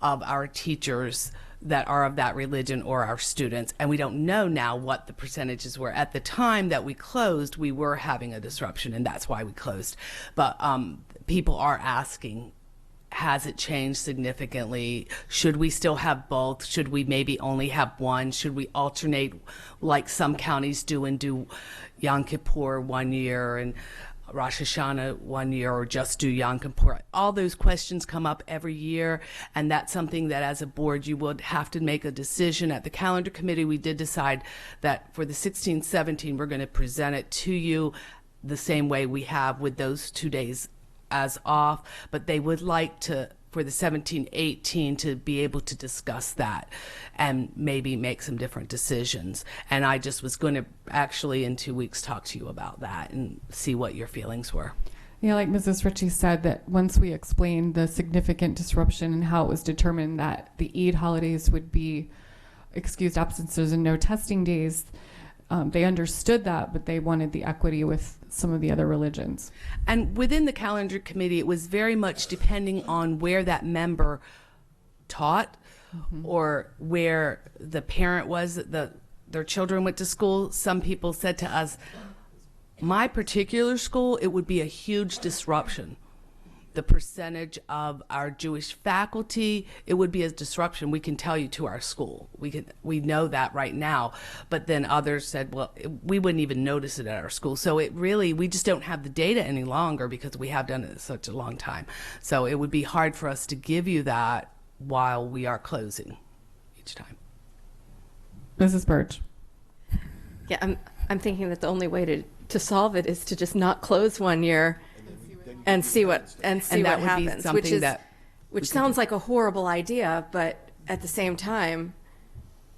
B: of our teachers that are of that religion or our students, and we don't know now what the percentages were. At the time that we closed, we were having a disruption, and that's why we closed. But people are asking, has it changed significantly? Should we still have both? Should we maybe only have one? Should we alternate like some counties do and do Yom Kippur one year and Rosh Hashanah one year, or just do Yom Kippur? All those questions come up every year, and that's something that as a board you would have to make a decision. At the calendar committee, we did decide that for the 16-17 we're going to present it to you the same way we have with those 2 days as off, but they would like to, for the 17-18, to be able to discuss that and maybe make some different decisions. And I just was going to actually in 2 weeks talk to you about that and see what your feelings were.
A: Yeah, like Mrs. Ritchie said, that once we explained the significant disruption and how it was determined that the Eid holidays would be excused absences and no testing days, they understood that, but they wanted the equity with some of the other religions.
B: And within the calendar committee, it was very much depending on where that member taught, or where the parent was that their children went to school. Some people said to us, my particular school, it would be a huge disruption. The percentage of our Jewish faculty, it would be a disruption, we can tell you, to our school. We know that right now. But then others said, well, we wouldn't even notice it at our school. So it really, we just don't have the data any longer because we have done it such a long time. So it would be hard for us to give you that while we are closing each time.
A: Mrs. Birch.
I: Yeah, I'm thinking that the only way to solve it is to just not close 1 year and see what happens, which sounds like a horrible idea, but at the same time,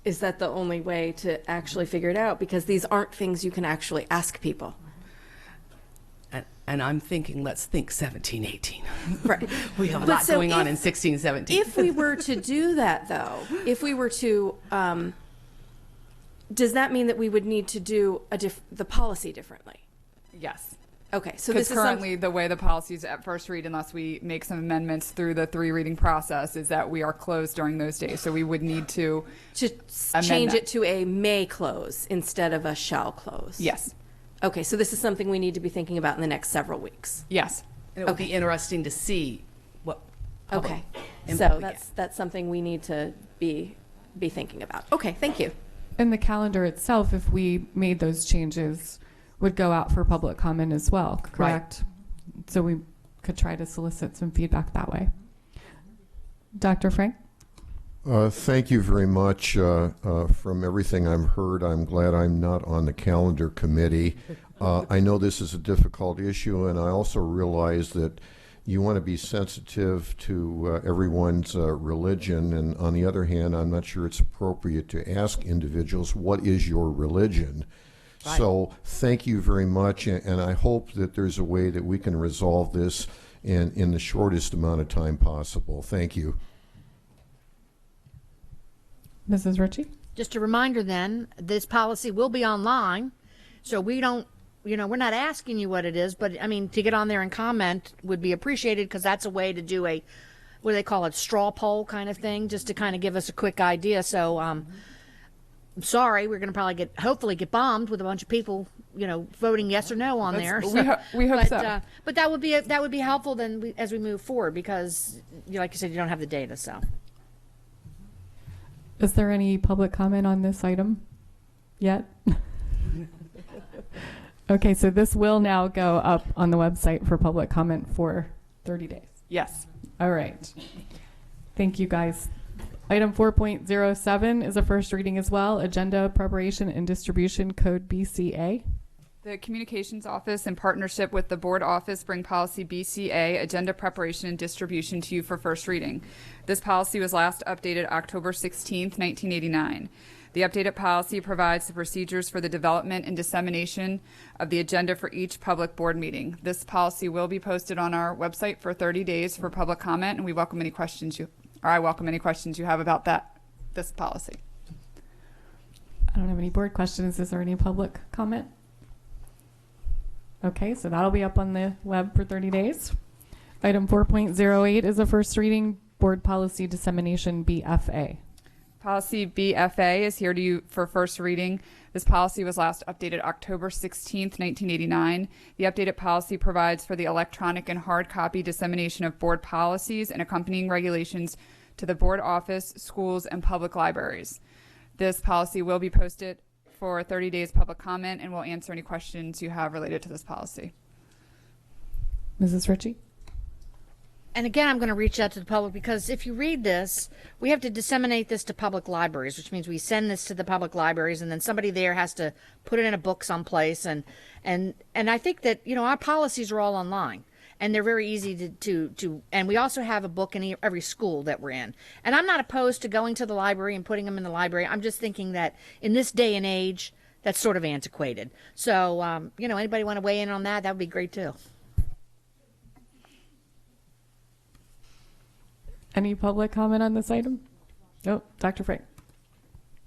I: is that the only way to actually figure it out? Because these aren't things you can actually ask people.
B: And I'm thinking, let's think 17, 18.
I: Right.
B: We have a lot going on in 16, 17.
I: If we were to do that, though, if we were to, does that mean that we would need to do the policy differently?
H: Yes.
I: Okay, so
H: because
I: this
H: currently the way the policies at first read, unless we make some amendments through the 3 reading process, is that we are closed during those days. So we would need to
I: change it to a may close instead of a shall close.
H: Yes.
I: Okay, so this is something we need to be thinking about in the next several weeks.
H: Yes.
B: And it would be interesting to see what.
I: Okay, so that's something we need to be thinking about. Okay, thank you.
A: And the calendar itself, if we made those changes, would go out for public comment as well, correct? Right. So we could try to solicit some feedback that way. Dr. Frank?
N: Thank you very much. From everything I've heard, I'm glad I'm not on the calendar committee. I know this is a difficult issue, and I also realize that you want to be sensitive to everyone's religion, and on the other hand, I'm not sure it's appropriate to ask individuals, what is your religion? Right. So thank you very much, and I hope that there's a way that we can resolve this in the shortest amount of time possible. Thank you.
A: Mrs. Ritchie?
J: Just a reminder then, this policy will be online, so we don't you know, we're not asking you what it is, but I mean, to get on there and comment would be appreciated, because that's a way to do a, what do they call it, straw poll kind of thing, just to kind of give us a quick idea. So, I'm sorry, we're going to probably hopefully get bombed with a bunch of people, you know, voting yes or no on there.
H: We hope
J: but,
H: so.
J: But that would be helpful then as we move forward, because, like you said, you don't have the data. So,
A: Is there any public comment on this item yet? Okay, so this will now go up on the website for public comment for 30 days.
H: Yes.
A: All right. Thank you, guys. Item 4.07 is a first reading as well. Agenda preparation and distribution code BCA.
H: The Communications Office, in partnership with the Board Office, bring policy BCA, agenda preparation and distribution, to you for first reading. This policy was last updated October 16th, 1989. The updated policy provides the procedures for the development and dissemination of the agenda for each public board meeting. This policy will be posted on our website for 30 days for public comment, and we welcome any questions I welcome any questions you have about this policy.
A: I don't have any board questions. Is there any public comment? Okay, so that'll be up on the web for 30 days. Item 4.08 is a first reading, board policy dissemination BFA.
H: Policy BFA is here to you for first reading. This policy was last updated October 16th, 1989. The updated policy provides for the electronic and hard copy dissemination of board policies and accompanying regulations to the board office, schools, and public libraries. This policy will be posted for 30 days public comment, and will answer any questions you have related to this policy.
A: Mrs. Ritchie?
J: and again, I'm going to reach out to the public, because if you read this, we have to disseminate this to public libraries, which means we send this to the public libraries, and then somebody there has to put it in a book someplace. And I think that, you know, our policies are all online, and they're very easy to and we also have a book in every school that we're in. And I'm not opposed to going to the library and putting them in the library. I'm just thinking that in this day and age, that's sort of antiquated. So, you know, anybody want to weigh in on that? That would be great too.
A: Any public comment on this item? Oh, Dr. Frank.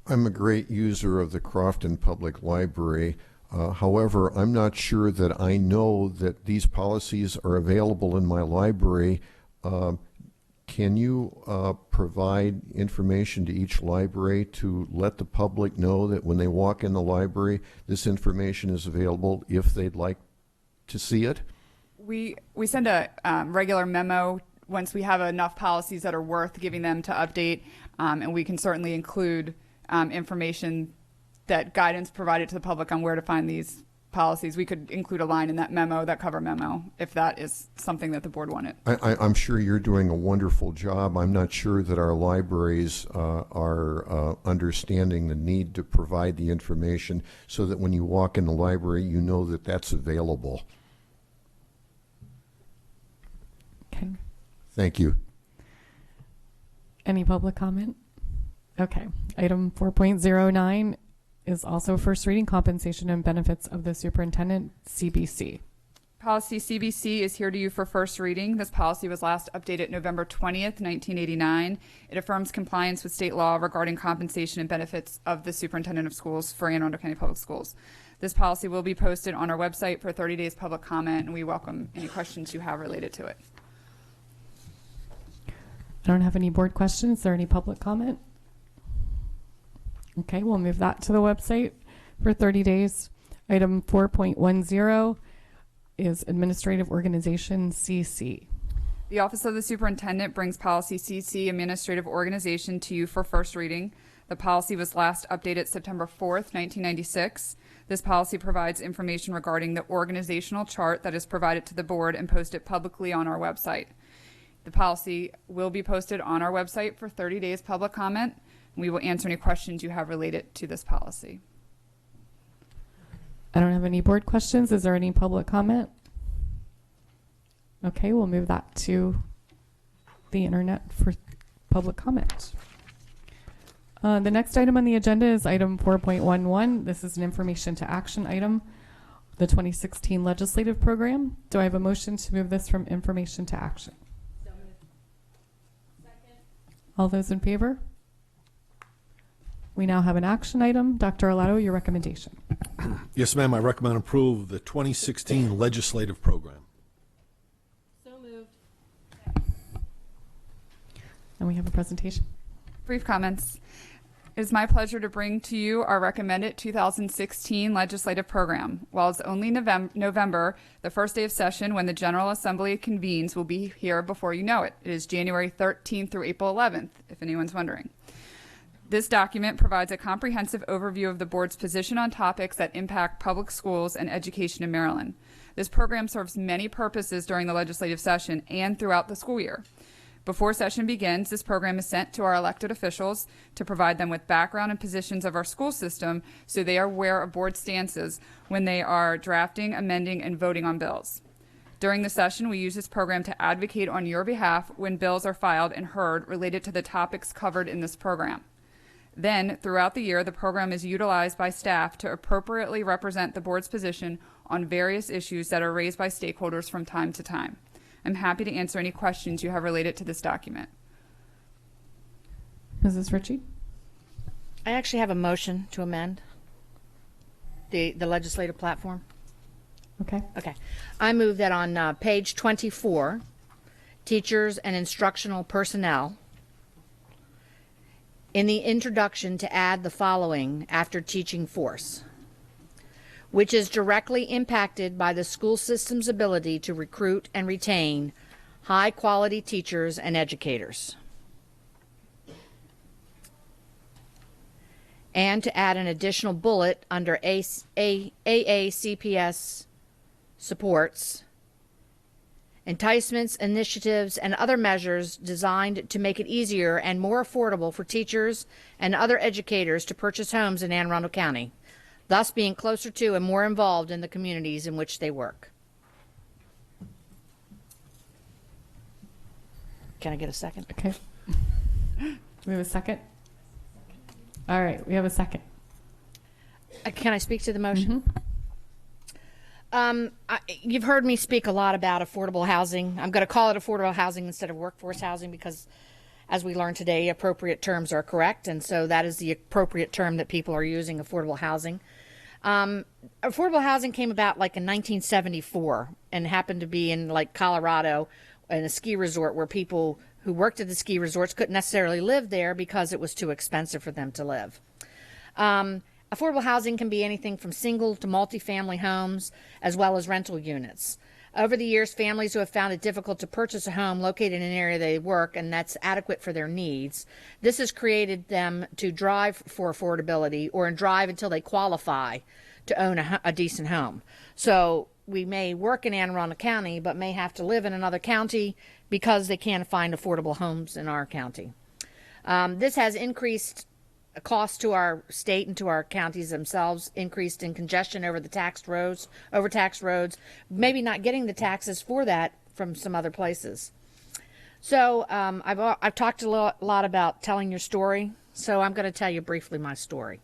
N: I'm a great user of the Crofton Public Library. However, I'm not sure that I know that these policies are available in my library. Can you provide information to each library to let the public know that when they walk in the library, this information is available if they'd like to see it?
H: We send a regular memo once we have enough policies that are worth giving them to update, and we can certainly include information, that guidance provided to the public on where to find these policies. We could include a line in that memo, that cover memo, if that is something that the board wanted.
N: I'm sure you're doing a wonderful job. I'm not sure that our libraries are understanding the need to provide the information so that when you walk in the library, you know that that's available.
A: Okay.
N: Thank you.
A: Any public comment? Okay. Item 4.09 is also first reading, compensation and benefits of the superintendent, CBC.
H: Policy CBC is here to you for first reading. This policy was last updated November 20th, 1989. It affirms compliance with state law regarding compensation and benefits of the superintendent of schools for Anne Arundel County Public Schools. This policy will be posted on our website for 30 days public comment, and we welcome any questions you have related to it.
A: I don't have any board questions. Is there any public comment? Okay, we'll move that to the website for 30 days. Item 4.10 is Administrative Organization, CC.
H: The Office of the Superintendent brings policy CC, Administrative Organization, to you for first reading. The policy was last updated September 4th, 1996. This policy provides information regarding the organizational chart that is provided to the board and posted publicly on our website. The policy will be posted on our website for 30 days public comment. We will answer any questions you have related to this policy.
A: I don't have any board questions. Is there any public comment? Okay, we'll move that to the internet for public comment. The next item on the agenda is item 4.11. This is an information to action item, the 2016 legislative program. Do I have a motion to move this from information to action? All those in favor? We now have an action item. Dr. Arlato, your recommendation.
R: Yes, ma'am. I recommend approval of the 2016 legislative program.
A: So moved. And we have a presentation.
H: Brief comments. It is my pleasure to bring to you our recommended 2016 legislative program. While it's only November, the first day of session when the General Assembly convenes will be here before you know it. It is January 13th through April 11th, if anyone's wondering. This document provides a comprehensive overview of the board's position on topics that impact public schools and education in Maryland. This program serves many purposes during the legislative session and throughout the school year. Before session begins, this program is sent to our elected officials to provide them with background and positions of our school system so they are aware of board stances when they are drafting, amending, and voting on bills. During the session, we use this program to advocate on your behalf when bills are filed and heard related to the topics covered in this program. Then, throughout the year, the program is utilized by staff to appropriately represent the board's position on various issues that are raised by stakeholders from time to time. I'm happy to answer any questions you have related to this document.
A: Mrs. Ritchie?
J: I actually have a motion to amend the legislative platform.
A: Okay.
J: Okay. I move that on page 24, teachers and instructional personnel, in the introduction to add the following after teaching force, which is directly impacted by the school system's ability to recruit and retain high-quality teachers and educators. And to add an additional bullet under AACPS supports, enticements, initiatives, and other measures designed to make it easier and more affordable for teachers and other educators to purchase homes in Anne Arundel County, thus being closer to and more involved in the communities in which they work. Can I get a second?
A: Okay. We have a second? All right, we have a second.
J: Can I speak to the motion? You've heard me speak a lot about affordable housing. I'm going to call it affordable housing instead of workforce housing because, as we learned today, appropriate terms are correct, and so that is the appropriate term that people are using, affordable housing. Affordable housing came about like in 1974 and happened to be in like Colorado in a ski resort where people who worked at the ski resorts couldn't necessarily live there because it was too expensive for them to live. Affordable housing can be anything from single to multifamily homes, as well as rental units. Over the years, families who have found it difficult to purchase a home located in an area they work and that's adequate for their needs, this has created them to drive for affordability or drive until they qualify to own a decent home. So we may work in Anne Arundel County, but may have to live in another county because they can't find affordable homes in our county. This has increased cost to our state and to our counties themselves, increased in congestion over the taxed roads, overtaxed roads, maybe not getting the taxes for that from some other places. So I've talked a lot about telling your story, so I'm going to tell you briefly my story.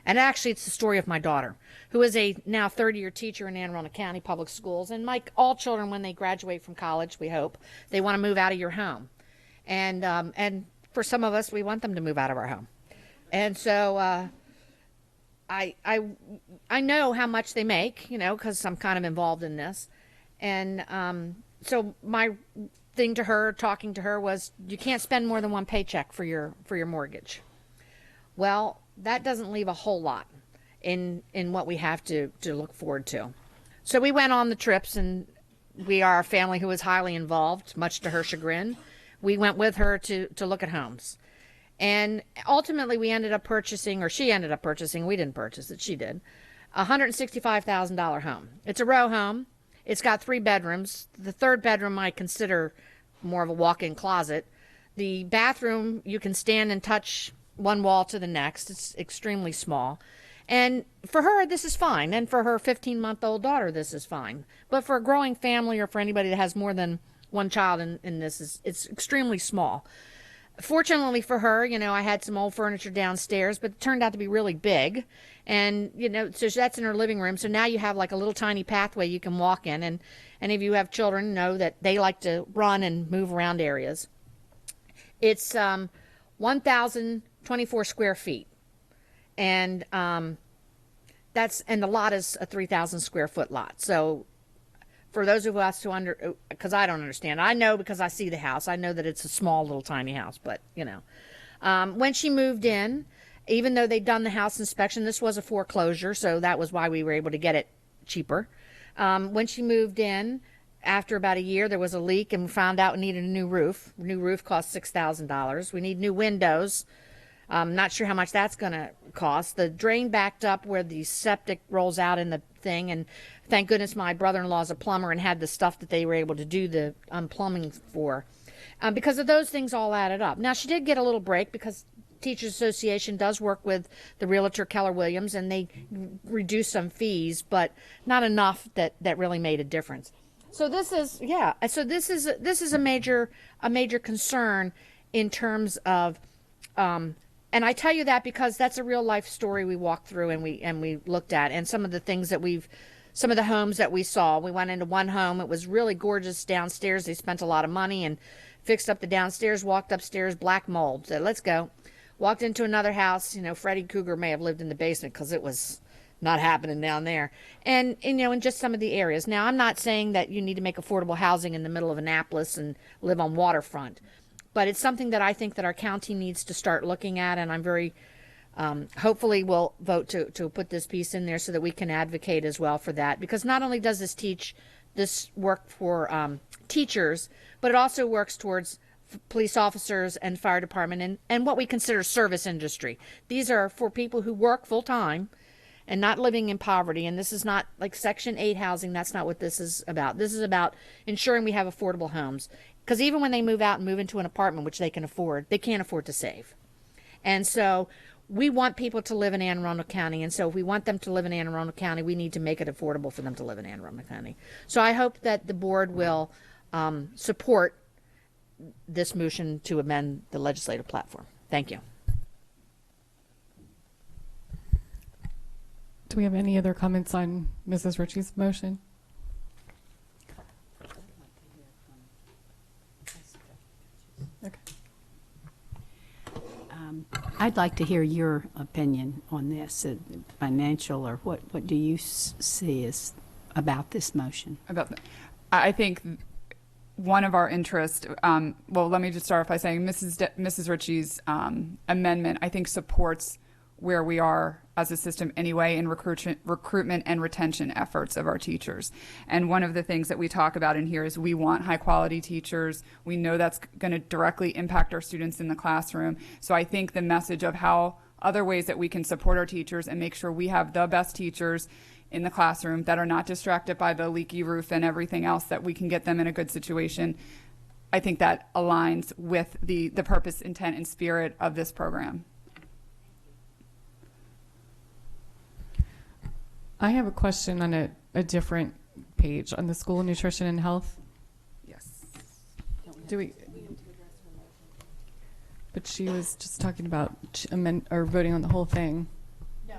J: And actually, it's the story of my daughter, who is a now third-year teacher in Anne Arundel County Public Schools. And like all children, when they graduate from college, we hope, they want to move out of your home. And for some of us, we want them to move out of our home. And so I know how much they make, you know, because I'm kind of involved in this. And so my thing to her, talking to her, was you can't spend more than one paycheck for your mortgage. Well, that doesn't leave a whole lot in what we have to look forward to. So we went on the trips, and we are a family who is highly involved, much to her chagrin. We went with her to look at homes. And ultimately, we ended up purchasing, or she ended up purchasing, we didn't purchase it, she did, a $165,000 home. It's a row home. It's got 3 bedrooms. The third bedroom I consider more of a walk-in closet. The bathroom, you can stand and touch one wall to the next. It's extremely small. And for her, this is fine. And for her 15-month-old daughter, this is fine. But for a growing family or for anybody that has more than one child in this, it's extremely small. Fortunately for her, you know, I had some old furniture downstairs, but it turned out to be really big. And, you know, so that's in her living room. So now you have like a little tiny pathway you can walk in. And any of you who have children know that they like to run and move around areas. It's 1,024 square feet. And and the lot is a 3,000 square foot lot. So for those of us who because I don't understand, I know because I see the house, I know that it's a small little tiny house, but when she moved in, even though they'd done the house inspection, this was a foreclosure, so that was why we were able to get it cheaper. When she moved in, after about a year, there was a leak and we found out we needed a new roof. New roof cost $6,000. We need new windows. Not sure how much that's going to cost. The drain backed up where the septic rolls out in the thing, and thank goodness my brother-in-law is a plumber and had the stuff that they were able to do the plumbing for. Because of those things all added up. Now, she did get a little break because Teachers Association does work with the realtor Keller Williams, and they reduced some fees, but not enough that really made a difference. So this is this is a major concern in terms of and I tell you that because that's a real life story we walked through and we looked at, and some of the things that some of the homes that we saw. We went into one home. It was really gorgeous downstairs. They spent a lot of money and fixed up the downstairs, walked upstairs, black mold. Said, let's go. Walked into another house. Freddy Cougar may have lived in the basement because it was not happening down there. And in just some of the areas. Now, I'm not saying that you need to make affordable housing in the middle of Annapolis and live on waterfront. But it's something that I think that our county needs to start looking at, and I'm very hopefully we'll vote to put this piece in there so that we can advocate as well for that. Because not only does this work for teachers, but it also works towards police officers and fire department and what we consider service industry. These are for people who work full time and not living in poverty. And this is not like Section 8 housing. That's not what this is about. This is about ensuring we have affordable homes. Because even when they move out and move into an apartment, which they can afford, they can't afford to save. And so we want people to live in Anne Arundel County. And so if we want them to live in Anne Arundel County, we need to make it affordable for them to live in Anne Arundel County. So I hope that the board will support this motion to amend the legislative platform. Thank you.
A: Do we have any other comments on Mrs. Ritchie's motion? Okay.
K: I'd like to hear your opinion on this, financial, or what do you see as about this motion?
H: I think one of our interests, well, let me just start by saying Mrs. Ritchie's amendment, I think, supports where we are as a system anyway in recruitment and retention efforts of our teachers. And one of the things that we talk about in here is we want high quality teachers. We know that's going to directly impact our students in the classroom. So I think the message of how other ways that we can support our teachers and make sure we have the best teachers in the classroom that are not distracted by the leaky roof and everything else, that we can get them in a good situation. I think that aligns with the purpose, intent, and spirit of this program.
A: I have a question on a different page on the school nutrition and health.
H: Yes.
A: Do we? But she was just talking about voting on the whole thing.
I: No,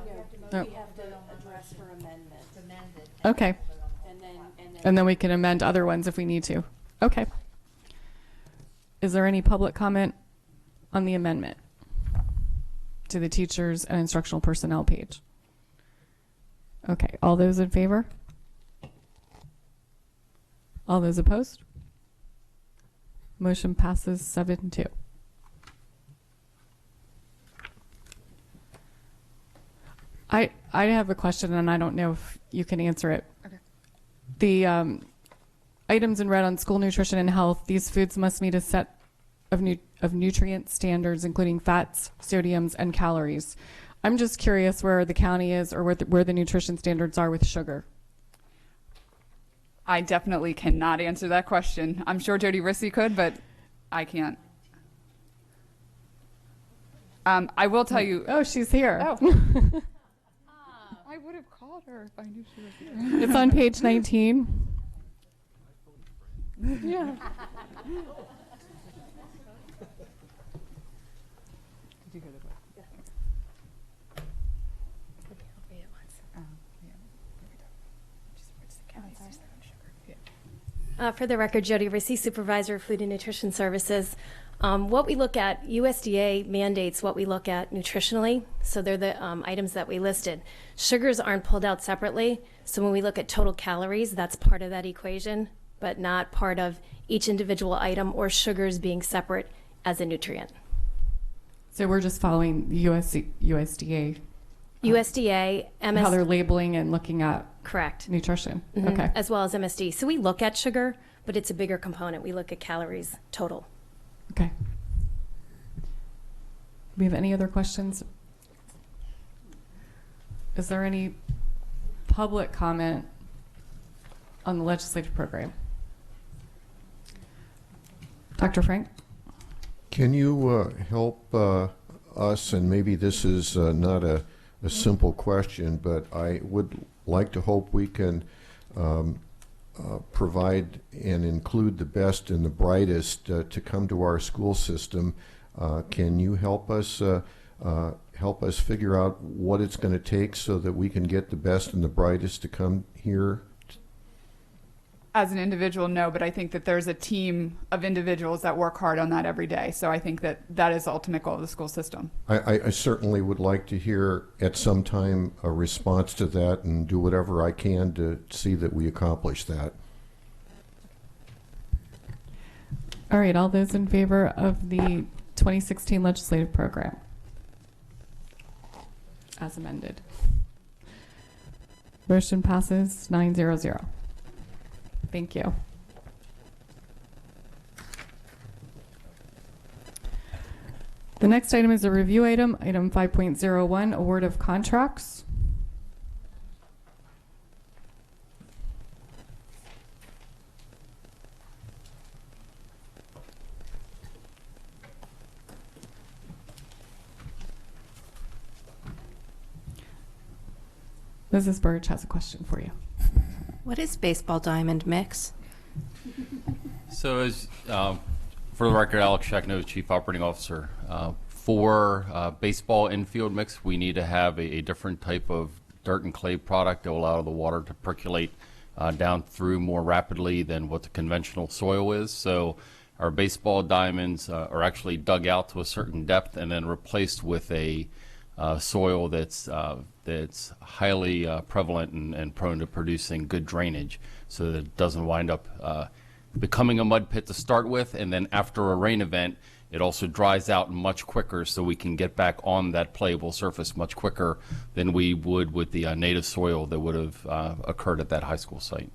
I: we have to address for amendment.
A: Okay. And then we can amend other ones if we need to. Okay. Is there any public comment on the amendment to the teachers and instructional personnel page? Okay, all those in favor? All those opposed? Motion passes 7-2. I have a question, and I don't know if you can answer it.
H: Okay.
A: The items in red on school nutrition and health, these foods must meet a set of nutrient standards, including fats, sodiums, and calories. I'm just curious where the county is or where the nutrition standards are with sugar.
H: I definitely cannot answer that question. I'm sure Jody Rissy could, but I can't. I will tell you.
A: Oh, she's here.
H: Oh. I would have called her if I knew she was here.
A: It's on page 19. Yeah.
H: Did you hear the
L: For the record, Jody Rissy, Supervisor of Food and Nutrition Services. What we look at, USDA mandates what we look at nutritionally, so they're the items that we listed. Sugars aren't pulled out separately, so when we look at total calories, that's part of that equation, but not part of each individual item or sugars being separate as a nutrient.
A: So we're just following the USDA.
L: USDA, MS.
A: How they're labeling and looking at
L: correct
A: nutrition.
L: Mhm.
A: Okay.
L: As well as MSD. So we look at sugar, but it's a bigger component. We look at calories total.
A: Okay. We have any other questions? Is there any public comment on the legislative program? Dr. Frank?
N: Can you help us, and maybe this is not a simple question, but I would like to hope we can provide and include the best and the brightest to come to our school system. Can you help us figure out what it's going to take so that we can get the best and the brightest to come here?
H: As an individual, no, but I think that there's a team of individuals that work hard on that every day. So I think that that is the ultimate goal of the school system.
N: I certainly would like to hear at some time a response to that and do whatever I can to see that we accomplish that.
A: All right, all those in favor of the 2016 legislative program as amended. Motion passes 900. Thank you. The next item is a review item, item 5.01, award of contracts. Mrs. Burge has a question for you.
I: What is baseball diamond mix?
O: So as for the record, Alex Shekno, Chief Operating Officer. For baseball infield mix, we need to have a different type of dirt and clay product that will allow the water to percolate down through more rapidly than what the conventional soil is. So our baseball diamonds are actually dug out to a certain depth and then replaced with a soil that's highly prevalent and prone to producing good drainage, so that it doesn't wind up becoming a mud pit to start with, and then after a rain event, it also dries out much quicker, so we can get back on that playable surface much quicker than we would with the native soil that would have occurred at that high school site.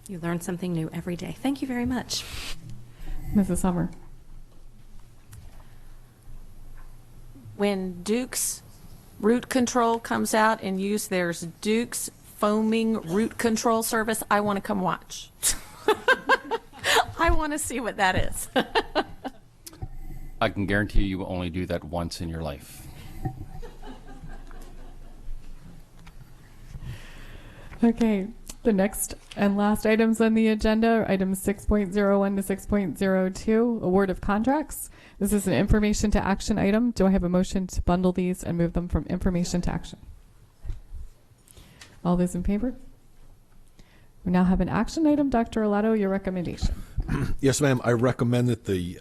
I: You learn something new every day. Thank you very much.
A: Mrs. Summer.
M: When Duke's root control comes out in use, there's Duke's foaming root control service. I want to come watch. I want to see what that is.
O: I can guarantee you will only do that once in your life.
A: Okay, the next and last items on the agenda are items 6.01 to 6.02, award of contracts. This is an information to action item. Do I have a motion to bundle these and move them from information to action? All those in favor? We now have an action item. Dr. Olato, your recommendation.
R: Yes, ma'am. I recommend that the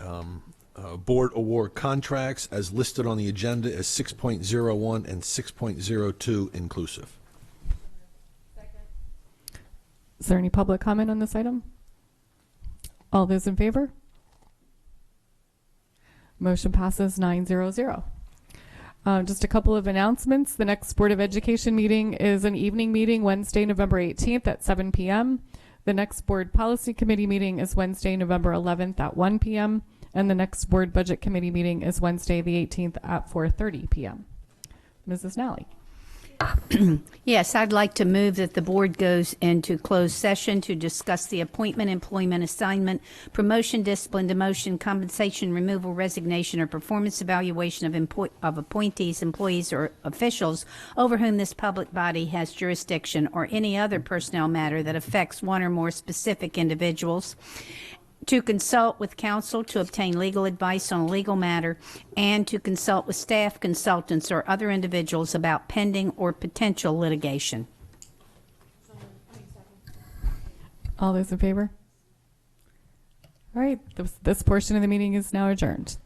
R: board award contracts as listed on the agenda as 6.01 and 6.02 inclusive.
A: Is there any public comment on this item? All those in favor? Motion passes 900. Just a couple of announcements. The next Board of Education meeting is an evening meeting, Wednesday, November 18th at 7 p.m. The next Board Policy Committee meeting is Wednesday, November 11th at 1 p.m. And the next Board Budget Committee meeting is Wednesday, the 18th at 4:30 p.m. Mrs. Nally.
K: Yes, I'd like to move that the board goes into closed session to discuss the appointment, employment, assignment, promotion, discipline, demotion, compensation, removal, resignation, or performance evaluation of appointees, employees, or officials over whom this public body has jurisdiction, or any other personnel matter that affects one or more specific individuals, to consult with counsel to obtain legal advice on a legal matter, and to consult with staff, consultants, or other individuals about pending or potential litigation.
A: All those in favor? All right, this portion of the meeting is now adjourned.